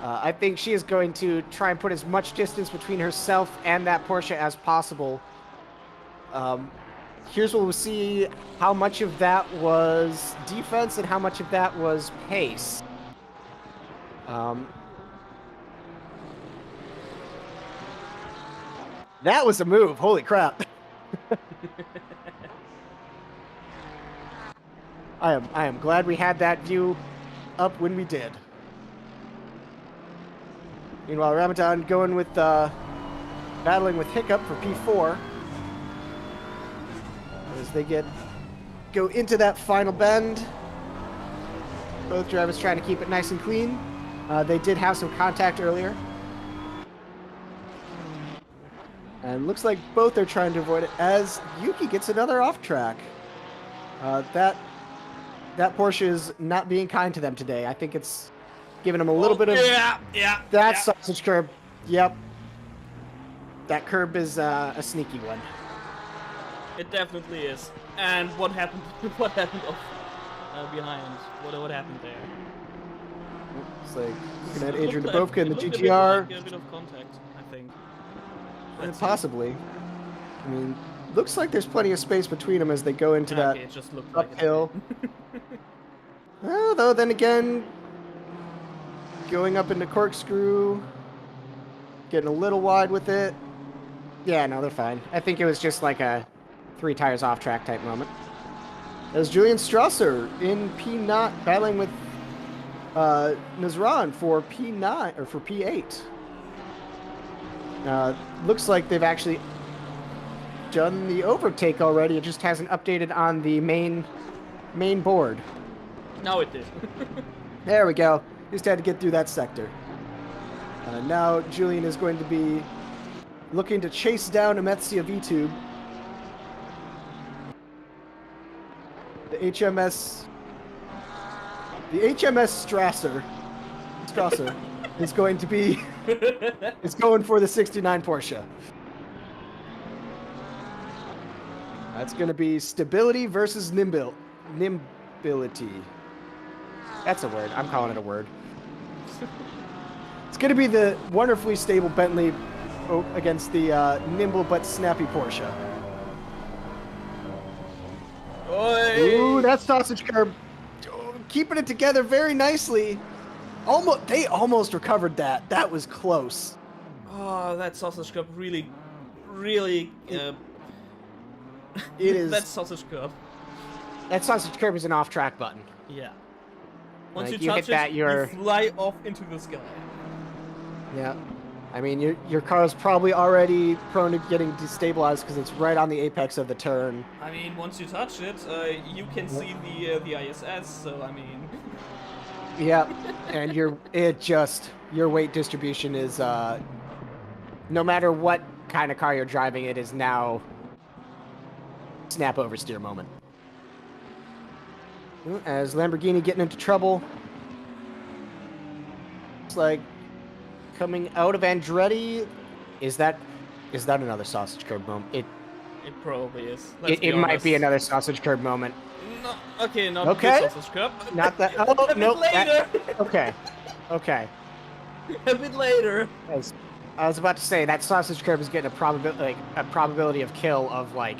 I think she is going to try and put as much distance between herself and that Porsche as possible. Here's where we'll see how much of that was defense and how much of that was pace. That was a move. Holy crap. I am glad we had that view up when we did. Meanwhile, Ramadan going with battling with Hiccup for P4 as they go into that final bend. Both drivers trying to keep it nice and clean. They did have some contact earlier. And looks like both are trying to avoid it as Yuki gets another off track. That Porsche is not being kind to them today. I think it's giving them a little bit of... That sausage curb. Yep. That curb is a sneaky one. It definitely is. And what happened? What happened behind? What happened there? It's like looking at Adrian Dubrovka in the GTR. A bit of contact, I think. Possibly. I mean, looks like there's plenty of space between them as they go into that it just looked uphill. like Well, though, then again, Going up into Corkscrew. Getting a little wide with it. Yeah, no, they're fine. I think it was just like a 3 tires off track type moment. As Julian Strasser in P9 battling with Nazran for P9 or for P8. Looks like they've actually done the overtake already. It just hasn't updated on the main board. Now it did. There we go. Just had to get through that sector. Now Julian is going to be looking to chase down Ametsia V-Tube. The HMS Strasser is going to be is going for the 69 Porsche. That's going to be stability versus nimbility. That's a word. I'm calling it a word. It's going to be the wonderfully stable Bentley against the nimble but snappy Porsche. Oi. Ooh, that sausage curb. Keeping it together very nicely. They almost recovered that. That was close. Oh, that sausage cup really. It is. That sausage cup. That sausage curb is an off-track button. Yeah. Once Like, you touch hit that, you you're... fly off into the sky. Yeah. I mean, your car is probably already prone to getting destabilized because it's right on the apex of the turn. I mean, once you touch it, you can see the ISS. So I mean. Yeah, and your weight distribution is no matter what kind of car you're driving, it is now snap oversteer moment. As Lamborghini getting into trouble. It's like coming out of Andretti. Is that another sausage curb moment? It Probably is. It might be another sausage curb moment. No, okay, not okay. this sausage curb. Not that. Oh, a bit nope, later. Okay. A bit later. I was about to say that sausage curb is getting a probability of kill of like.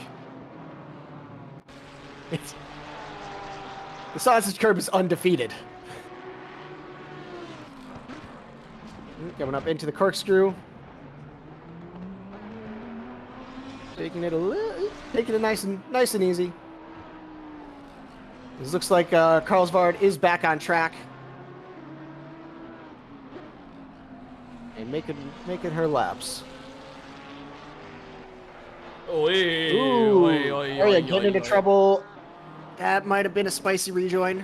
The sausage curb is undefeated. Coming up into the corkscrew. Taking it nice and easy. This looks like Carlsbad is back on track. And making her laps. Getting into trouble. That might have been a spicy rejoin.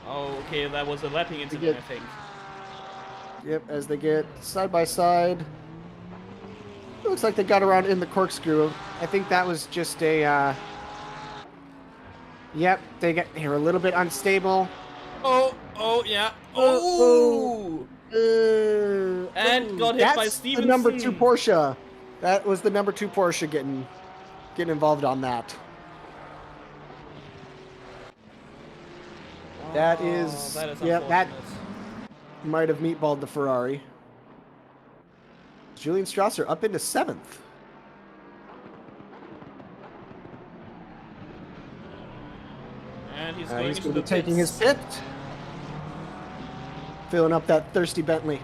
Oh, okay, that was a lapping incident, I think. Yep, as they get side by side. It looks like they got around in the corkscrew. I think that was just a. Yep, they were a little bit unstable. Oh, yeah. Oh! And got hit by Stevenson. That's the number 2 Porsche. That was the number 2 Porsche getting involved on that. That is yeah, that might have meatballed the Ferrari. Julian Strasser up into 7th. And he's going to be taking his pit. Filling up that thirsty Bentley.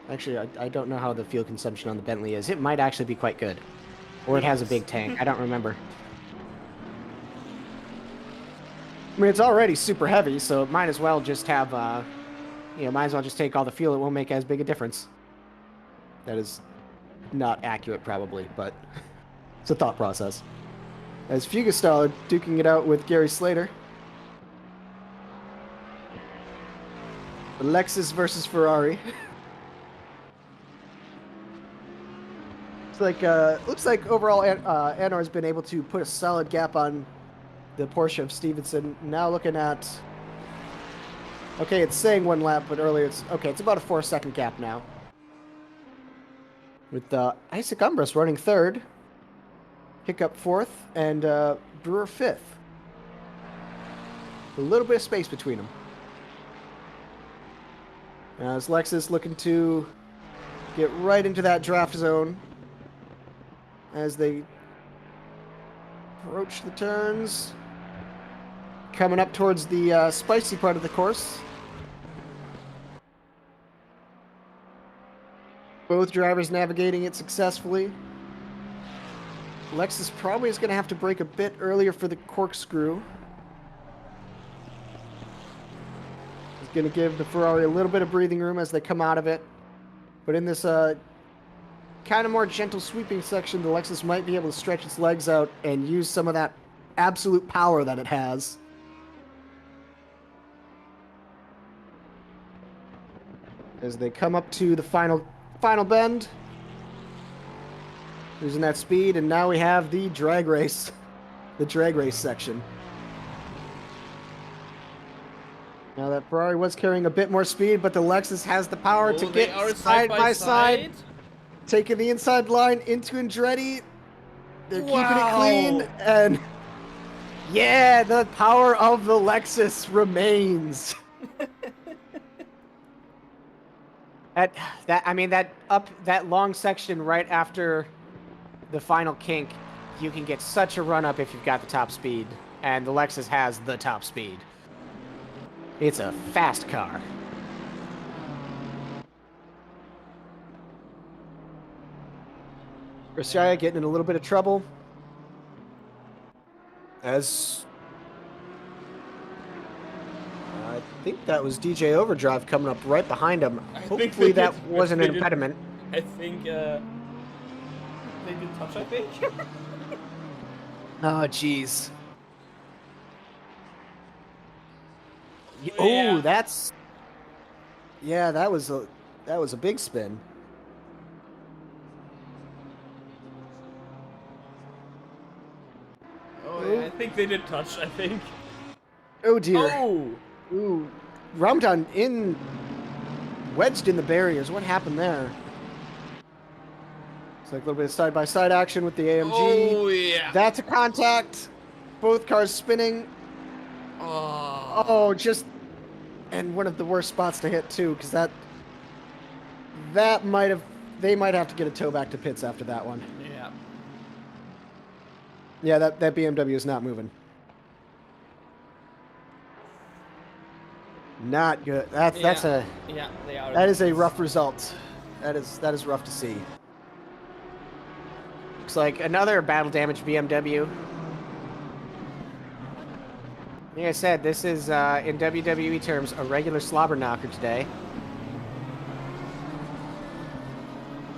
Actually, I don't know how the fuel consumption on the Bentley is. It might actually be quite good. Or it has a big tank. I don't remember. I mean, it's already super heavy, so it might as well just have, might as well just take all the fuel. It won't make as big a difference. That is not accurate, probably, but it's a thought process. As Fugastall duking it out with Gary Slater. Lexus versus Ferrari. It's like, looks like overall Anor's been able to put a solid gap on the Porsche of Stevenson. Now looking at, okay, it's saying 1 lap, but earlier it's about a 4-second gap now. With Isaac Umbras running 3rd, Hiccup 4th, and Brewer 5th. A little bit of space between them. Now as Lexus looking to get right into that draft zone as they approach the turns. Coming up towards the spicy part of the course. Both drivers navigating it successfully. Lexus probably is going to have to brake a bit earlier for the corkscrew. It's going to give the Ferrari a little bit of breathing room as they come out of it. But in this kind of more gentle sweeping section, the Lexus might be able to stretch its legs out and use some of that absolute power that it has. As they come up to the final bend. Losing that speed, and now we have the drag race. The drag race section. Now that Ferrari was carrying a bit more speed, but the Lexus has the power to get side by side. Taking the inside line into Andretti. They're keeping it clean, and yeah, the power of the Lexus remains. that long section right after the final kink, you can get such a run up if you've got the top speed, and the Lexus has the top speed. It's a fast car. Rashaya getting in a little bit of trouble. As I think that was DJ Overdrive coming up right behind him. Hopefully that wasn't an impediment. I think they did touch, I think. Oh, jeez. Yeah. Oh, that's... Yeah, that was a big spin. Oh, yeah, I think they did touch, I think. Oh, dear. Oh! Ooh. Ramdan wedged in the barriers. What happened there? It's like a little bit of side-by-side action with the AMG. Oh, yeah. That's a contact. Both cars spinning. Oh. Oh, just... And one of the worst spots to hit, too, because that might have... They might have to get a tow back to pits after that one. Yeah. Yeah, that BMW is not moving. Not good. That is a rough result. That is rough to see. Looks like another battle damaged BMW. Like I said, this is in WWE terms a regular slobber knocker today.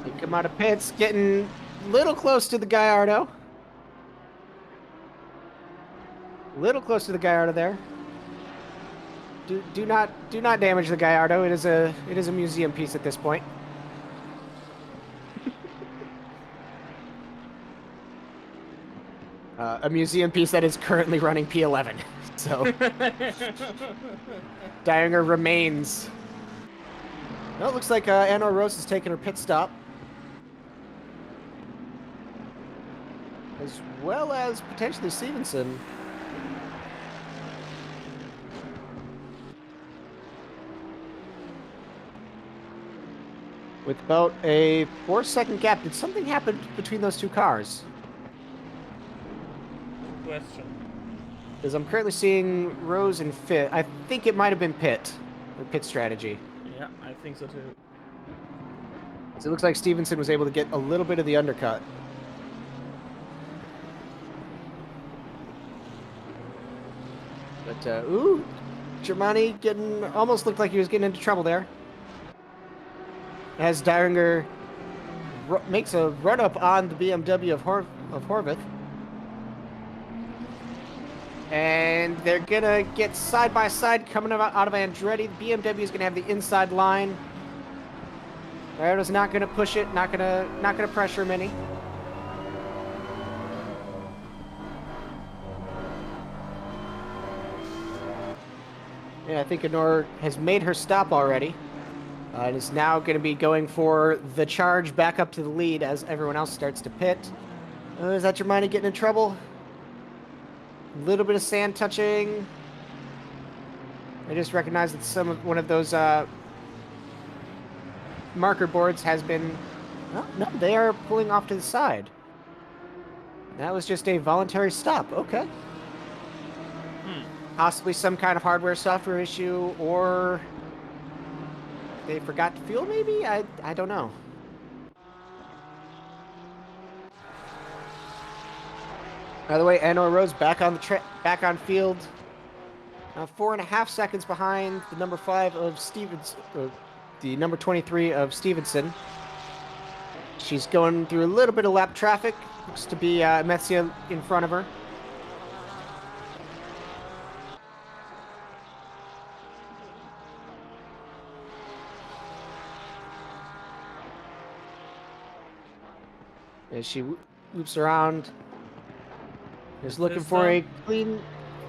They come out of pits, getting a little close to the Gallardo. Little close to the Gallardo there. Do not damage the Gallardo. It is a museum piece at this point. A museum piece that is currently running P11. So Dyinger remains. No, it looks like Anna Rose is taking her pit stop. As well as potentially Stevenson. With about a 4-second gap, did something happen between those two cars? Question. Because I'm currently seeing Rose and Fit. I think it might have been pit. Or pit strategy. Yeah, I think so too. So it looks like Stevenson was able to get a little bit of the undercut. But, ooh, Germani almost looked like he was getting into trouble there. As Dyinger makes a run-up on the BMW of Horvath. And they're going to get side-by-side coming out of Andretti. The BMW is going to have the inside line. Gallardo's not going to push it, not going to pressure him any. Yeah, I think Honor has made her stop already. And is now going to be going for the charge back up to the lead as everyone else starts to pit. Is that Germani getting in trouble? A little bit of sand touching. I just recognized that one of those marker boards has been... Oh, no, they are pulling off to the side. That was just a voluntary stop. Okay. Possibly some kind of hardware software issue, or... They forgot to fuel, maybe? I don't know. By the way, Anor Rose back on the back on field. 4.5 seconds behind the number 5 of Stevens, the number 23 of Stevenson. She's going through a little bit of lap traffic. Looks to be Metzia in front of her. As she loops around, is looking for a clean,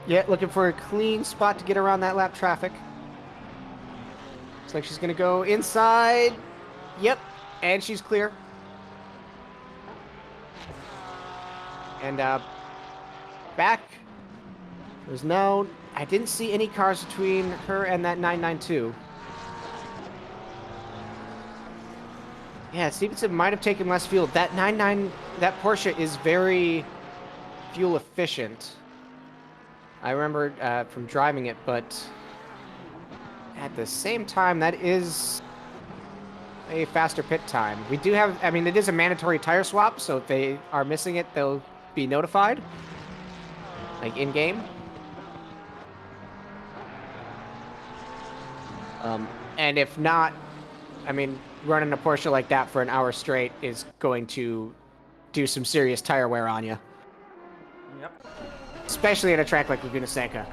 looking for a clean spot to get around that lap traffic. Looks like she's gonna go inside. Yep, and she's clear. And back. There's no. I didn't see any cars between her and that 992. Yeah, Stevenson might have taken less fuel. That that Porsche is very fuel efficient. I remember from driving it, but at the same time, that is a faster pit time. We do have, I mean, it is a mandatory tire swap, so if they are missing it, they'll be notified, like in-game. And if not, I mean, running a Porsche like that for an hour straight is going to do some serious tire wear on you. Yep. Especially at a track like Laguna Seca.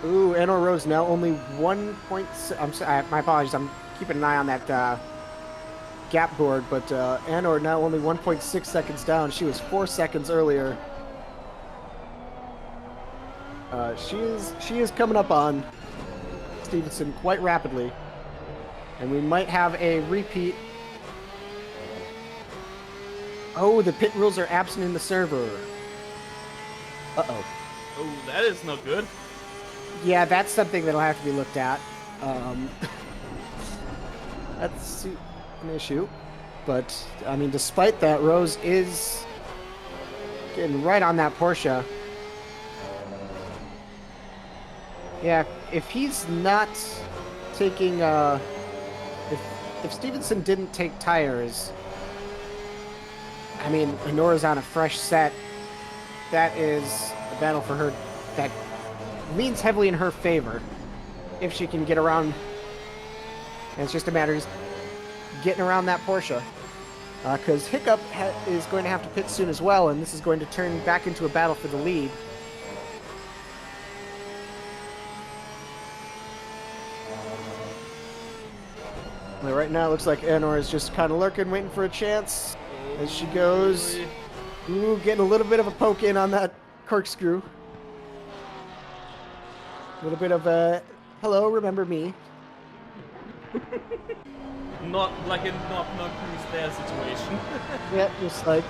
Ooh, Anor Rose now only 1.6. I'm sorry, my apologies. I'm keeping an eye on that gap board, but Anor now only 1.6 seconds down. She was 4 seconds earlier. She is coming up on Stevenson quite rapidly, and we might have a repeat. Oh, the pit rules are absent in the server. Uh-oh. Oh, that is not good. Yeah, that's something that'll have to be looked at. That's an issue. But, I mean, despite that, Rose is getting right on that Porsche. Yeah, if he's not taking, if Stevenson didn't take tires, I mean, Honora's on a fresh set. That is a battle for her that leans heavily in her favor if she can get around. And it's just a matter of getting around that Porsche. Because Hiccup is going to have to pit soon as well, and this is going to turn back into a battle for the lead. Well, right now it looks like Anor is just kind of lurking, waiting for a chance as she goes. Ooh, getting a little bit of a poke in on that corkscrew. A little bit of a, hello, remember me. Not like a knock-knock who's there situation. Yeah, just like,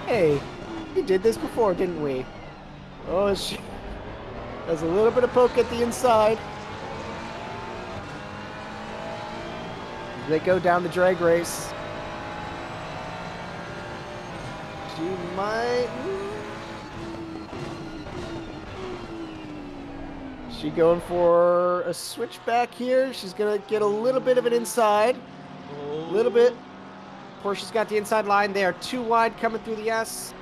hey, we did this before, didn't we? Oh, she does a little bit of poke at the inside. They go down the drag race. She might... She going for a switchback here. She's going to get a little bit of an inside. A little bit. Porsche's got the inside line. They are too wide coming through the S.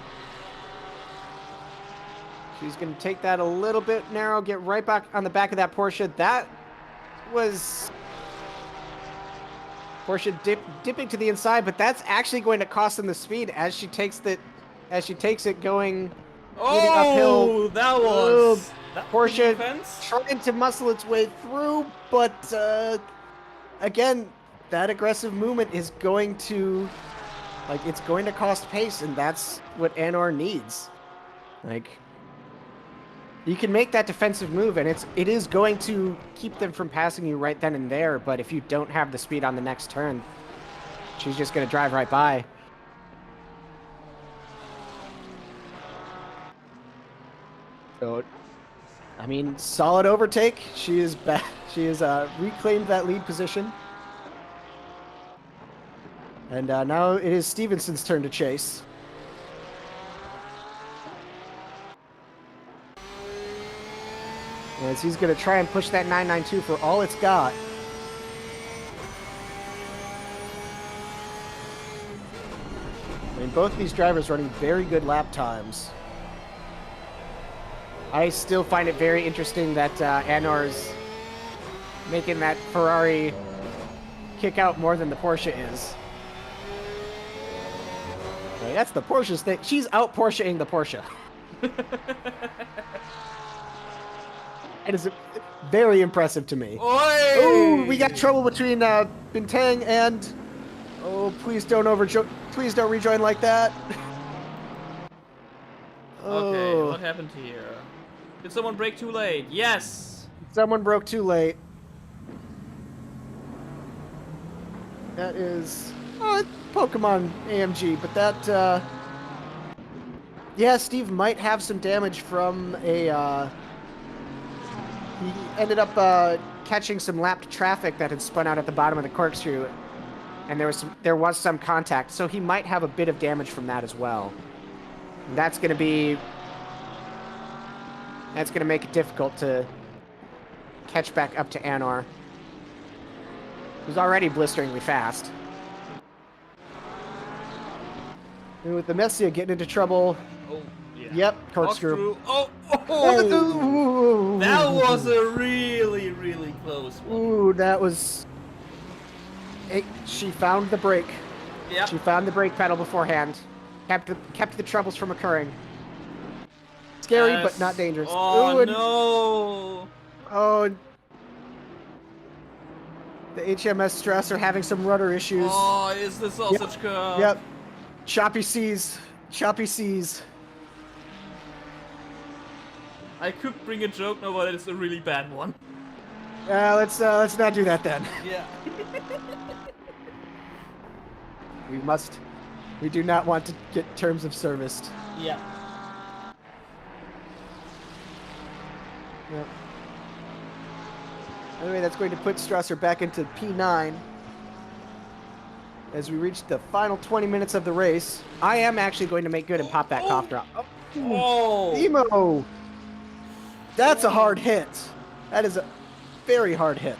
She's going to take that a little bit narrow, get right back on the back of that Porsche. That was... Porsche dipping to the inside, but that's actually going to cost them the speed as she takes it going uphill. That was Porsche trying to muscle its way through, but again, that aggressive movement is going to, it's going to cost pace, and that's what Anor needs. You can make that defensive move, and it is going to keep them from passing you right then and there, but if you don't have the speed on the next turn, she's just going to drive right by. So, I mean, solid overtake. She is back. She has reclaimed that lead position. And now it is Stevenson's turn to chase. As he's going to try and push that 992 for all it's got. I mean, both of these drivers running very good lap times. I still find it very interesting that Anor's making that Ferrari kick out more than the Porsche is. Like, that's the Porsche's thing. She's out Porscheing the Porsche. It is very impressive to me. Oh, we got trouble between Bintang and... Oh, please don't rejoin like that. Okay, what happened here? Did someone brake too late? Yes! Someone broke too late. That is... Oh, Pokemon AMG, but that... Yeah, Steve might have some damage from a... He ended up catching some lapped traffic that had spun out at the bottom of the corkscrew, and there was some contact, so he might have a bit of damage from that as well. And that's going to make it difficult to catch back up to Anor, who's already blisteringly fast. And with the Messia getting into trouble. Oh, yeah. Yep, corkscrew. Oh, that was a really, really close one. Ooh, that was... She found the brake. Yep. She found the brake pedal beforehand. Kept the troubles from occurring. Scary, but not dangerous. Oh, ooh, no! Oh... The HMS Stress are having some rudder issues. Oh, is the sausage curve? Yep. Choppy seas. Choppy seas. I could bring a joke now, but it's a really bad one. Let's not do that then. Yeah. We do not want to get terms of service. Yeah. Yep. Anyway, that's going to put Strasser back into P9 as we reach the final 20 minutes of the race. I am actually going to make good and pop that cough drop. Oh! Emo! That's a hard hit. That is a very hard hit.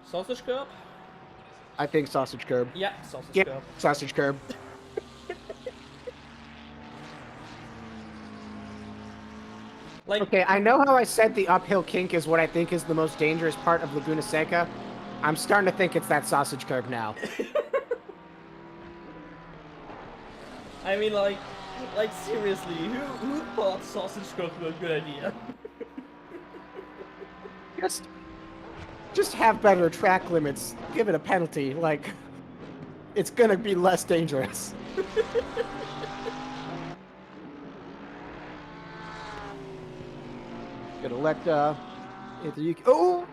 Sausage curb? I think sausage curb. Yeah, sausage Yep, curb. sausage curb. Like, Okay, I know how I said the uphill kink is what I think is the most dangerous part of Laguna Seca. I'm starting to think it's that sausage curb now. I mean, like seriously, who thought sausage curb was a good idea? Just have better track limits. Give it a penalty. Like, it's gonna be less dangerous. Gonna let Yuki. Oh,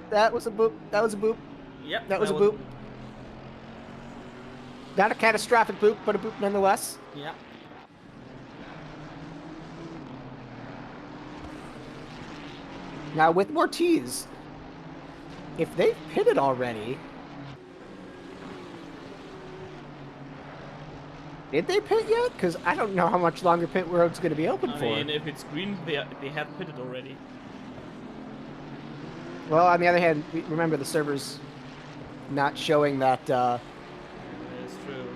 that was a boop. That was a boop. Yep. That was a boop. Not a catastrophic boop, but a boop nonetheless. Yeah. Now with Mortiz, if they've pitted already, did they pit yet? Because I don't know how much longer pit road's going to be open for. I mean, if it's green, they have pitted already. Well, on the other hand, remember the server's not showing that. It's true.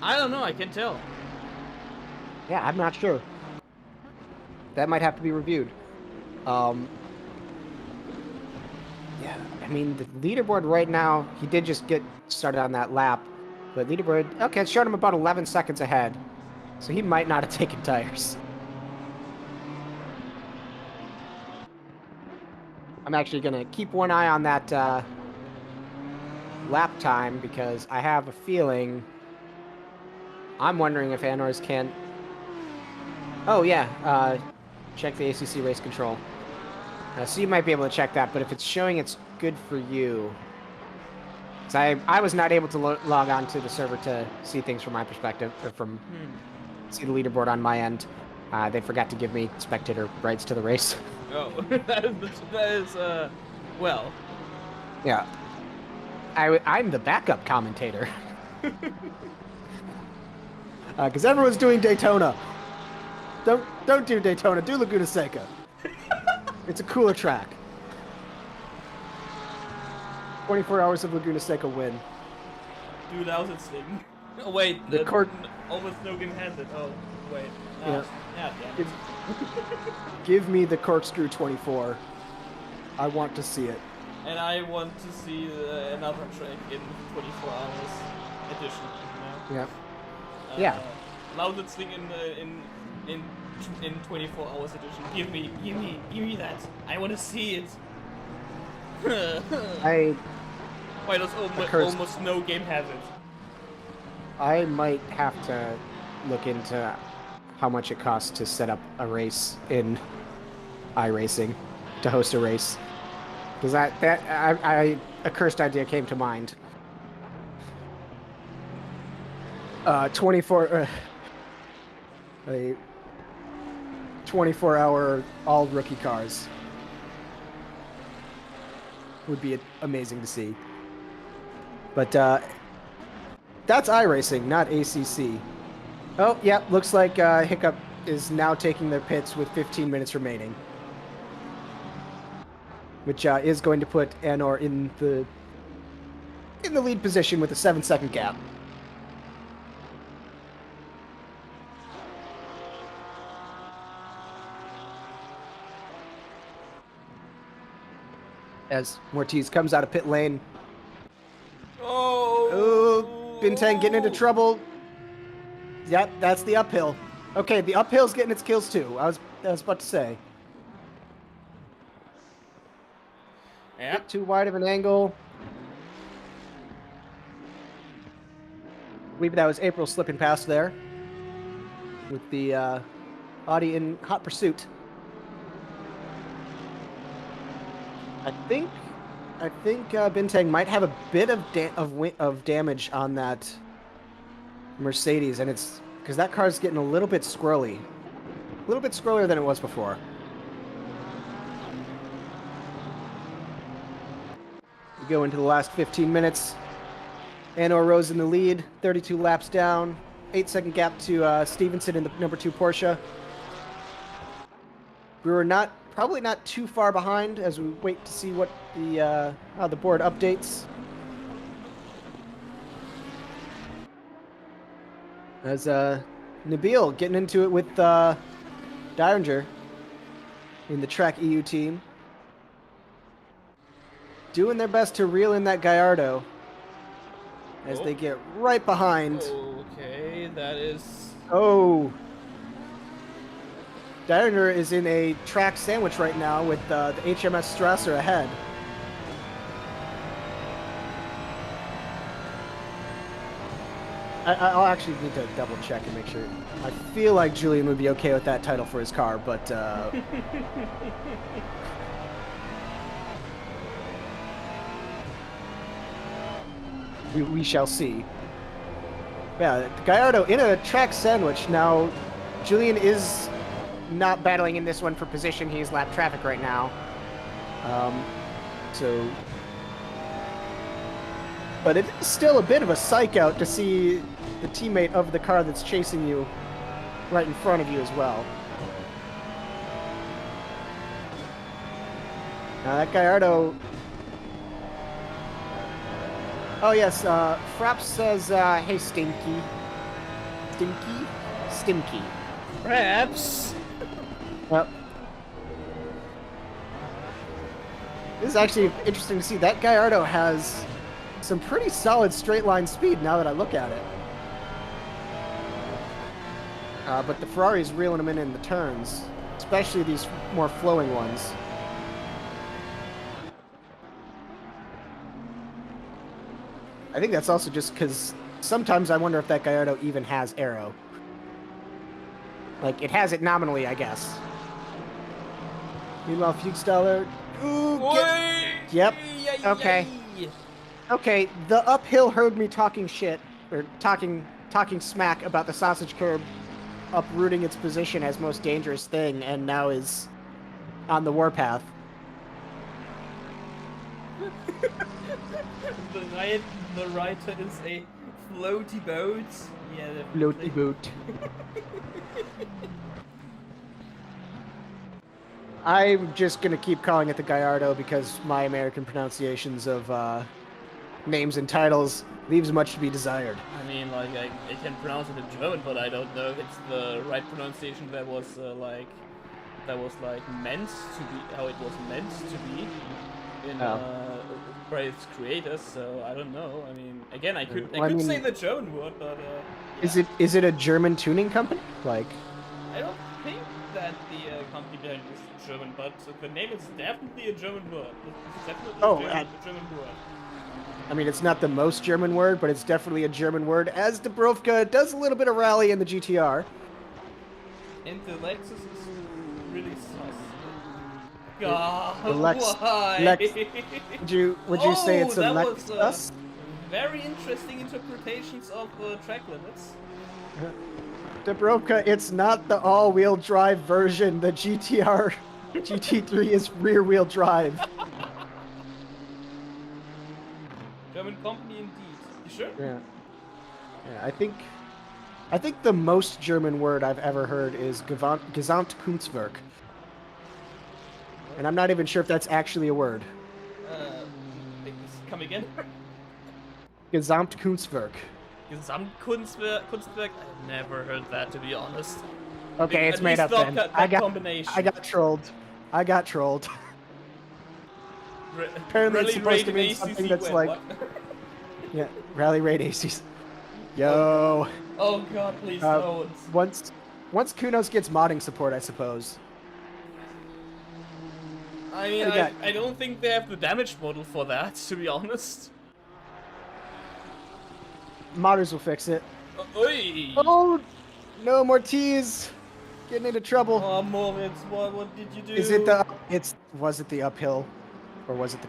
I don't know. I can't tell. Yeah, I'm not sure. That might have to be reviewed. Yeah, I mean, the leaderboard right now, he did just get started on that lap. But leaderboard, okay, it showed him about 11 seconds ahead. So he might not have taken tires. I'm actually going to keep one eye on that lap time because I have a feeling... I'm wondering if Anor's can... Oh, yeah, check the ACC race control. So you might be able to check that, but if it's showing it's good for you... Because I was not able to log on to the server to see things from my perspective, or from see the leaderboard on my end. They forgot to give me spectator rights to the race. Oh, that is well. Yeah. I'm the backup commentator. Because everyone's doing Daytona. Don't do Daytona, do Laguna Seca. It's a cooler track. 24 hours of Laguna Seca win. do the outside swing. Oh wait, almost no game handed. Oh wait. Yeah. Yeah, damn it. Give me the Corkscrew 24. I want to see it. And I want to see another track in 24 hours edition. You know? Yeah. Yeah. Louded swing in 24 hours edition. Give me that. I want to see it. Why does almost no game have it? I might have to look into how much it costs to set up a race in iRacing, to host a race, because a cursed idea came to mind. 24 24-hour all rookie cars would be amazing to see. But that's iRacing, not ACC. Oh, yeah, looks like Hiccup is now taking their pits with 15 minutes remaining, which is going to put Anor in the lead position with a 7-second gap. As Mortiz comes out of pit lane. Oh, Bintang getting into trouble. Yep, that's the uphill. Okay, the uphill's getting its kills too. I was about to say. Yep. Too wide of an angle. I believe that was April slipping past there with the Audi in hot pursuit. I think Bintang might have a bit of damage on that Mercedes, and it's because that car's getting a little bit squirrely. A little bit squirrelier than it was before. We go into the last 15 minutes. Anor Rose in the lead, 32 laps down, 8-second gap to Stevenson in the number 2 Porsche. Brewer probably not too far behind as we wait to see what how the board updates. As Nabil getting into it with Diringer in the tracc.eu team. Doing their best to reel in that Gallardo as they get right behind. Okay, that is... Oh. Diringer is in a track sandwich right now with the HMS Strasser ahead. I'll actually need to double check and make sure. I feel like Julian would be okay with that title for his car, but we shall see. Yeah, Gallardo in a track sandwich. Now, Julian is not battling in this one for position. He's lap traffic right now. But it is still a bit of a psych out to see the teammate of the car that's chasing you right in front of you as well. Now that Gallardo... Oh yes, Fraps says, hey Stinky. Stinky? Stimky. Perhaps. Well, this is actually interesting to see. That Gallardo has some pretty solid straight line speed now that I look at it. But the Ferrari's reeling him in the turns, especially these more flowing ones. I think that's also just because sometimes I wonder if that Gallardo even has aero. Like, it has it nominally, I guess. Meanwhile, Fugstaller... Yep. Okay. Okay, the uphill heard me talking shit, or talking smack about the sausage curb uprooting its position as most dangerous thing, and now is on the warpath. The writer is a floaty boat. Yeah, floaty boat. I'm just gonna keep calling it the Gallardo because my American pronunciations of names and titles leaves much to be desired. I mean, like, I can pronounce it in German, but I don't know if it's the right pronunciation that was meant to be, how it was meant to be in Oh. by its creators. So I don't know. I mean, again, I could Well, I mean, say the German word, but yeah. is it a German tuning company? Like, I don't think that the company behind it is German, but the name is definitely a German word. It's definitely a German word. I mean, it's not the most German word, but it's definitely a German word, as Dubrovka does a little bit of rally in the GTR. And the Lexus is really sus. God, Lex, why? Lex, would you say it's a that Lexus? was very interesting interpretations of track limits. Dubrovka, it's not the all-wheel drive version. The GTR GT3 is rear-wheel drive. German company indeed. You sure? Yeah. Yeah, I think the most German word I've ever heard is Gesamtkunstwerk. And I'm not even sure if that's actually a word. Come again? Gesamtkunstwerk. Gesamtkunstwerk? I've never heard that, to be honest. Okay, it's made up then. I got trolled. I got trolled. Apparently it's supposed to mean something that's like... Yeah, rally rate ACs. Yo. Oh god, please don't. Once Kunos gets modding support, I suppose. I mean, I don't think they have the damage model for that, to be honest. Modders will fix it. Oi! Oh, no, Mortiz. Getting into trouble. Oh, Moritz, what did you do? Is it was it the uphill? Or was it the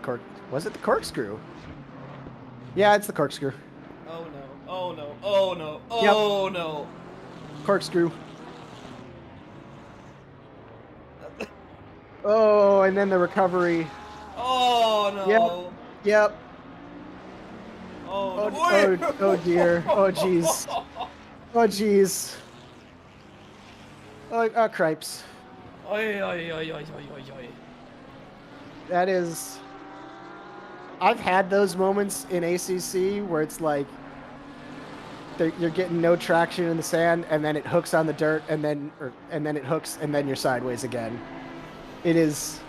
corkscrew? Yeah, it's the corkscrew. Oh no, oh no, oh no, oh yep. no. Corkscrew. Oh, and then the recovery. Oh no. Yep. Oh, no. Oh dear. Oh jeez. Oh jeez. Oh cripes. Oi, oi, oi, oi, oi, oi, oi. That is... I've had those moments in ACC where it's like you're getting no traction in the sand, and then it hooks on the dirt, and then it hooks, and then you're sideways again. It is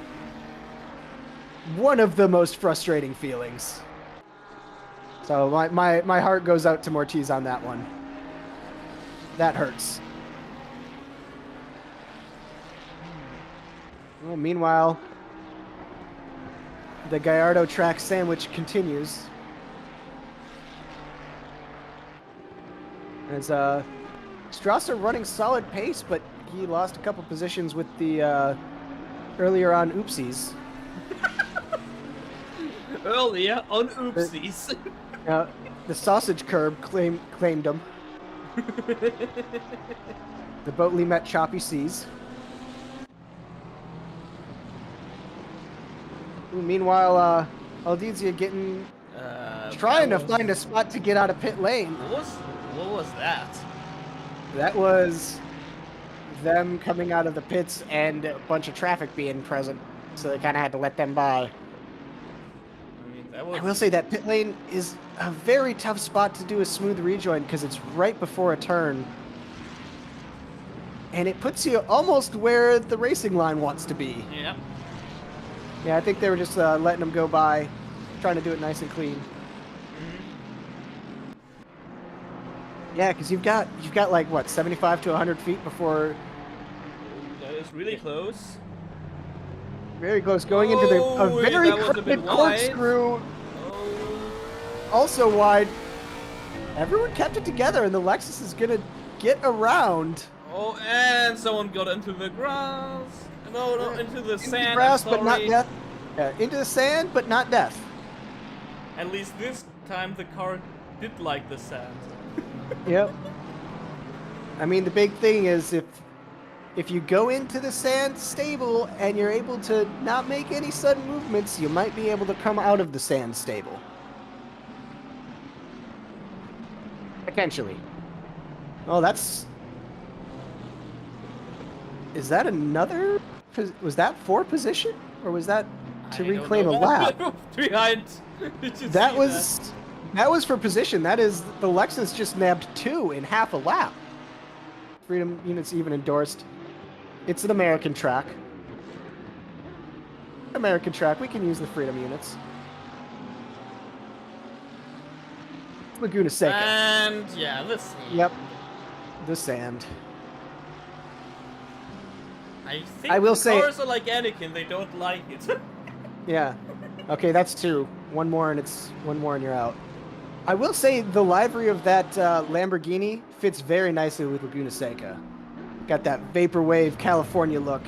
one of the most frustrating feelings. So my heart goes out to Mortiz on that one. That hurts. Well, meanwhile, the Gallardo track sandwich continues. As Strasser running solid pace, but he lost a couple positions with the earlier on oopsies. Earlier on oopsies. The sausage curb claimed him. The Boatley met choppy seas. Ooh, meanwhile, Aldizia trying to find a spot to get out of pit lane. What was that? That was them coming out of the pits and a bunch of traffic being present, so they kind of had to let them by. I will say that pit lane is a very tough spot to do a smooth rejoin because it's right before a turn. And it puts you almost where the racing line wants to be. Yeah. Yeah, I think they were just letting them go by, trying to do it nice and clean. Mm-hmm. Yeah, because you've got like, what, 75 to 100 feet before... That is really close. Very close, going into a very crowded corkscrew. Also wide. Everyone kept it together, and the Lexus is going to get around. Oh, and someone got into the grass. No, into the sand. Grass, but not death. Yeah, into the sand, but not death. At least this time the car did like the sand. Yep. I mean, the big thing is if you go into the sand stable and you're able to not make any sudden movements, you might be able to come out of the sand stable. Potentially. Oh, that's... Is that another... Was that 4 position? Or was that... to I don't reclaim know a what lap. behind. Did you That see was for position. That is, the Lexus just nabbed 2 in half a lap. Freedom units even endorsed. It's an American track. American track. We can use the Freedom units. Laguna Seca. And yeah, let's see. Yep. The sand. I think I will the say- cars are like Anakin, they don't like it. Yeah. Okay, that's 2. One more and you're out. I will say the livery of that Lamborghini fits very nicely with Laguna Seca. Got that vaporwave California look.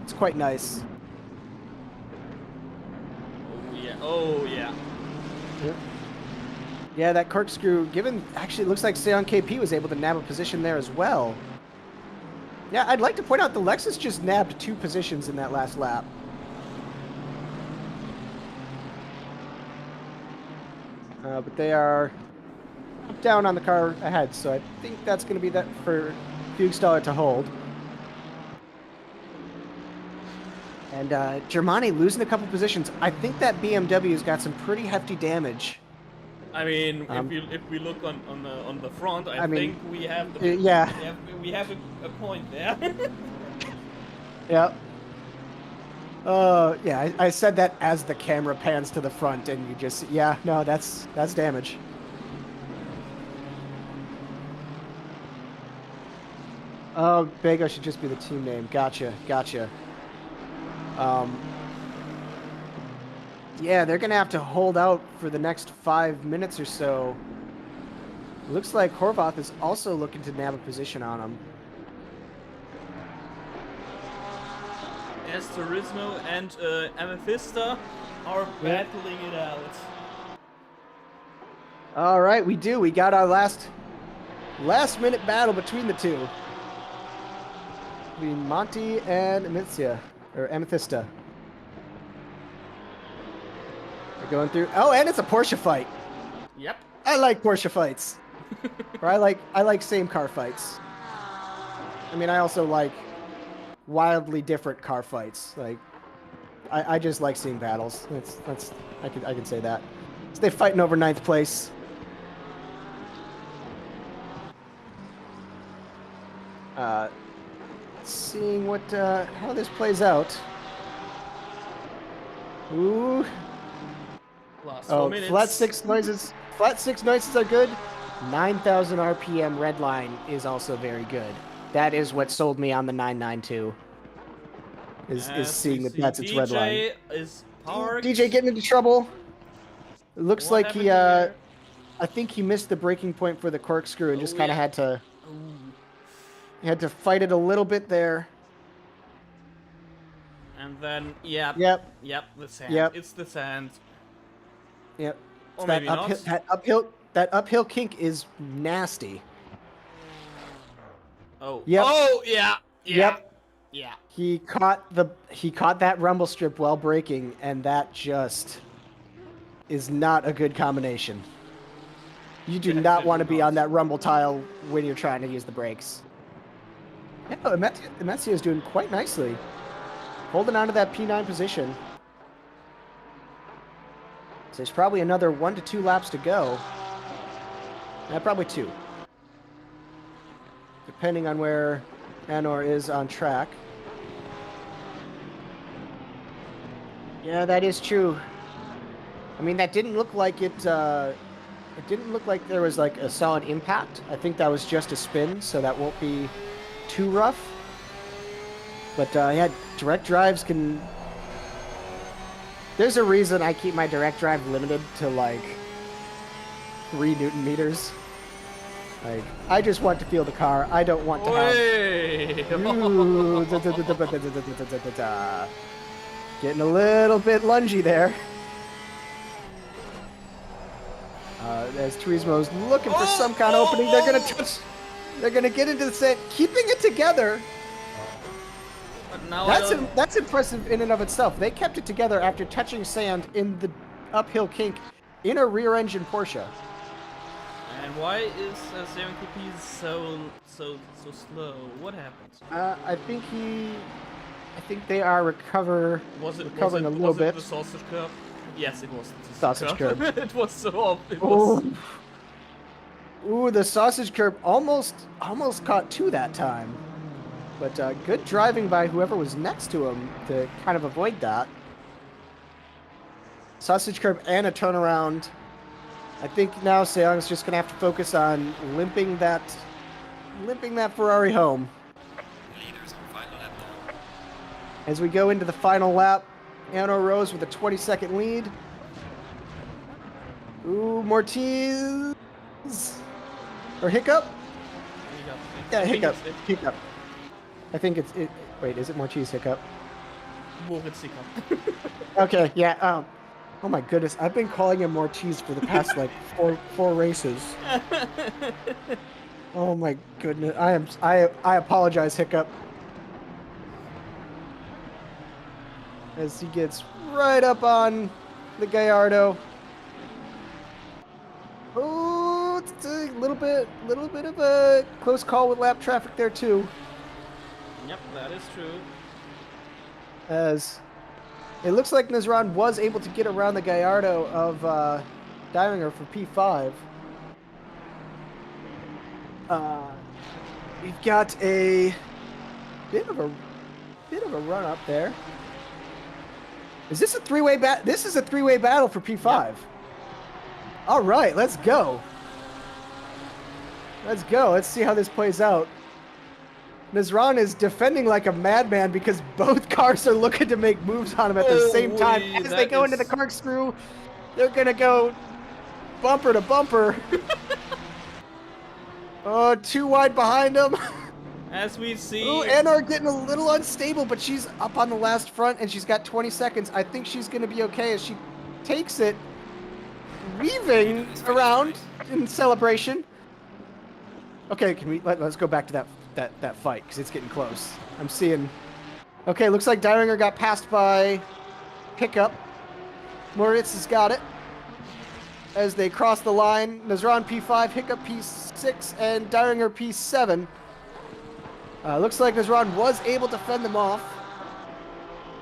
It's quite nice. Oh yeah, oh yeah. Yeah, that corkscrew, actually it looks like Seon KP was able to nab a position there as well. Yeah, I'd like to point out the Lexus just nabbed 2 positions in that last lap. But they are down on the car ahead, so I think that's going to be that for Fugstaller to hold. And Germani losing a couple positions. I think that BMW's got some pretty hefty damage. I mean, if we look on the front, I mean, think we have we have a point there. Yep. Yeah, I said that as the camera pans to the front, and you just, yeah, no, that's damage. Oh, Bago should just be the team name. Gotcha. Yeah, they're gonna have to hold out for the next 5 minutes or so. Looks like Horvath is also looking to nab a position on him. As Turismo and Amethysta are battling it out. All right, we got our last minute battle between the two. Between Monty and Amethysta. We're going through. Oh, and it's a Porsche fight. Yep. I like Porsche fights. Or I like same car fights. I mean, I also like wildly different car fights. Like, I just like seeing battles. I can say that. So they're fighting over 9th place. Seeing what how this plays out. Ooh. Last 4 minutes. Flat six noises. Flat 6 noises are good. 9,000 RPM red line is also very good. That is what sold me on the 992. Is seeing that that's its red line. DJ is parked. DJ getting into trouble. It looks What like he happened I think he missed the breaking point for the corkscrew and just kind of had to fight it a little bit there. And then yep, the sand. Yep. It's the sand. Yep. Or That maybe not. That uphill kink is nasty. Oh. Yep. Oh yeah. Yep. Yeah. He caught that rumble strip while braking, and that just is not a good combination. You do not want to be on that rumble tile when you're trying to use the brakes. Yeah, Emetzia is doing quite nicely. Holding on to that P9 position. So there's probably another 1 to 2 laps to go. Probably 2. Depending on where Anor is on track. Yeah, that is true. I mean, that didn't look like it didn't look like there was like a solid impact. I think that was just a spin, so that won't be too rough. But yeah, direct drives can... There's a reason I keep my direct drive limited to like 3 Newton meters. Like, I just want to feel the car. I don't want to have... Ooh, getting a little bit lungy there. As Turismo's looking for some kind of opening, they're gonna touch. They're gonna get into the set, keeping it together. But now That's impressive in and of itself. They kept it together after touching sand in the uphill kink in a rear-engine Porsche. And why is 7KP so slow? What happened? I think I think they are recovering a little Was it bit. the sausage curb? Yes, it was the Sausage curb. It was so. It Oh. was. Ooh, the sausage curb almost caught two that time. But good driving by whoever was next to him to kind of avoid that. Sausage curb and a turnaround. I think now Seong's just gonna have to focus on limping that Ferrari home. Leaders on final lap now. As we go into the final lap, Anno Rose with a 20-second lead. Ooh, Mortiz or Hiccup? Yeah, Hiccup. Hiccup. I think it's it. Wait, is it Mortiz Hiccup? Moritz Hiccup. Okay, yeah. Oh my goodness, I've been calling him Mortiz for the past like four races. Oh my goodness, I apologize, Hiccup. As he gets right up on the Gallardo. Oh, it's a little bit of a close call with lap traffic there too. Yep, that is true. As it looks like Nazran was able to get around the Gallardo of Diringer for P5. We've got a bit of a run up there. Is this a three-way battle? This is a three-way battle for P5. Yep. All right, let's go. Let's go. Let's see how this plays out. Nazran is defending like a madman because both cars are looking to make moves on him at the same time. As they go into the corkscrew, they're going to go bumper to bumper. Oh, too wide behind him. As we see... Ooh, Anar getting a little unstable, but she's up on the last front, and she's got 20 seconds. I think she's going to be okay as she takes it, weaving around in celebration. Okay, can we let's go back to that fight because it's getting close. I'm seeing. Okay, looks like Diringer got passed by Hiccup. Moritz has got it as they cross the line. Nazran P5, Hiccup P6, and Diringer P7. Looks like Nazran was able to fend them off.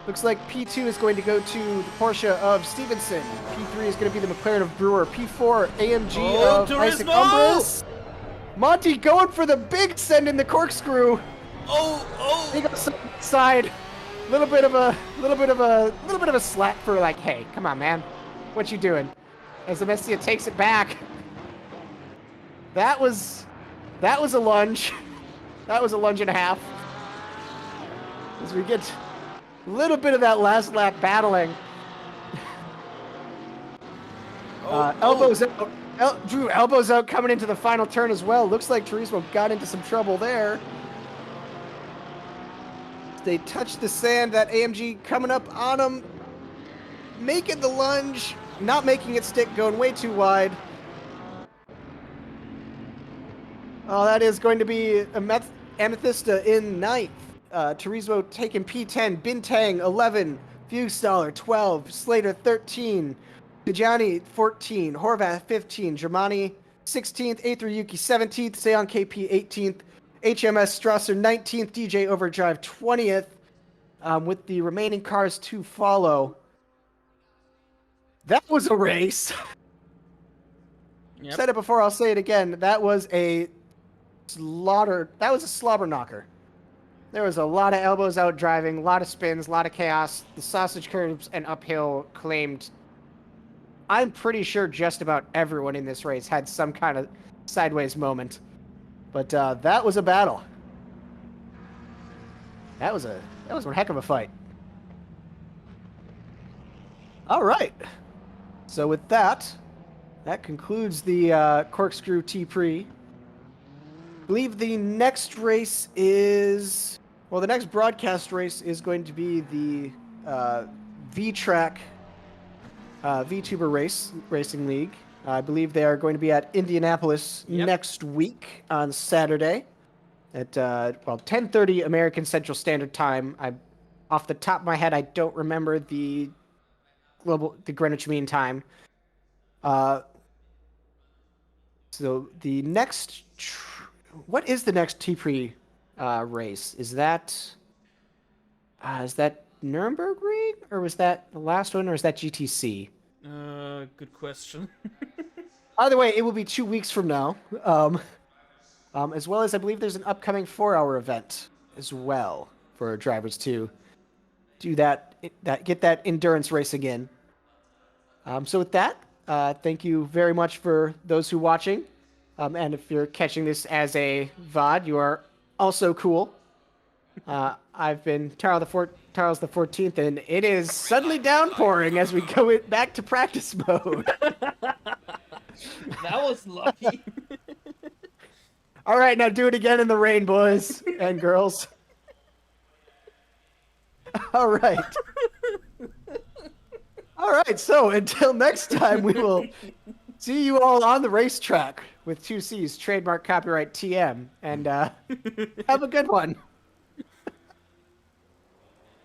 Looks like P2 is going to go to the Porsche of Stevenson. P3 is going to be the McLaren of Brewer. P4, AMG of Isaac Umbris. Monty going for the big send in the corkscrew. Oh! He goes side. Little bit of a slap for like, hey, come on, man, what you doing? As the Messia takes it back. That was a lunge. That was a lunge and a half. As we get a little bit of that last lap battling. Elbows out. Drew elbows out coming into the final turn as well. Looks like Turismo got into some trouble there. They touch the sand. That AMG coming up on them. Making the lunge. Not making it stick. Going way too wide. Oh, that is going to be Amethysta in ninth. Turismo taking P10. Bintang 11. Fugstaller 12. Slater 13. Tajani 14, Horvath 15, Germani 16th, Aether Yuki 17th, Seon KP 18th, HMS Strasser 19th, DJ Overdrive 20th, with the remaining cars to follow. That was a race. Yep. Said it before, I'll say it again. That was a slaughter. That was a slobber knocker. There was a lot of elbows out driving, a lot of spins, a lot of chaos. The sausage curves and uphill claimed. I'm pretty sure just about everyone in this race had some kind of sideways moment. But that was a battle. That was one heck of a fight. All right. So with that concludes the Corkscrew T-Prix. I believe the next race is... Well, the next broadcast race is going to be the V-Track VTuber Racing League. I believe they are going to be at Indianapolis next week on Saturday at 10:30 American Central Standard Time. Off the top of my head, I don't remember the Greenwich Mean Time. So the next, what is the next T-Prix race? Is that? Is that Nürburgring, or was that the last one, or is that GTC? Good question. Either way, it will be 2 weeks from now. As well as I believe there's an upcoming 4-hour event as well for drivers to do that get that endurance race again. So with that, thank you very much for those who are watching. And if you're catching this as a VOD, you are also cool. I've been Charles the 14th, and it is suddenly downpouring as we go back to practice mode. That was lucky. All right, now do it again in the rain, boys and girls. All right. All right, so until next time, we will see you all on the racetrack with 2C's, trademark copyright TM, and have a good one.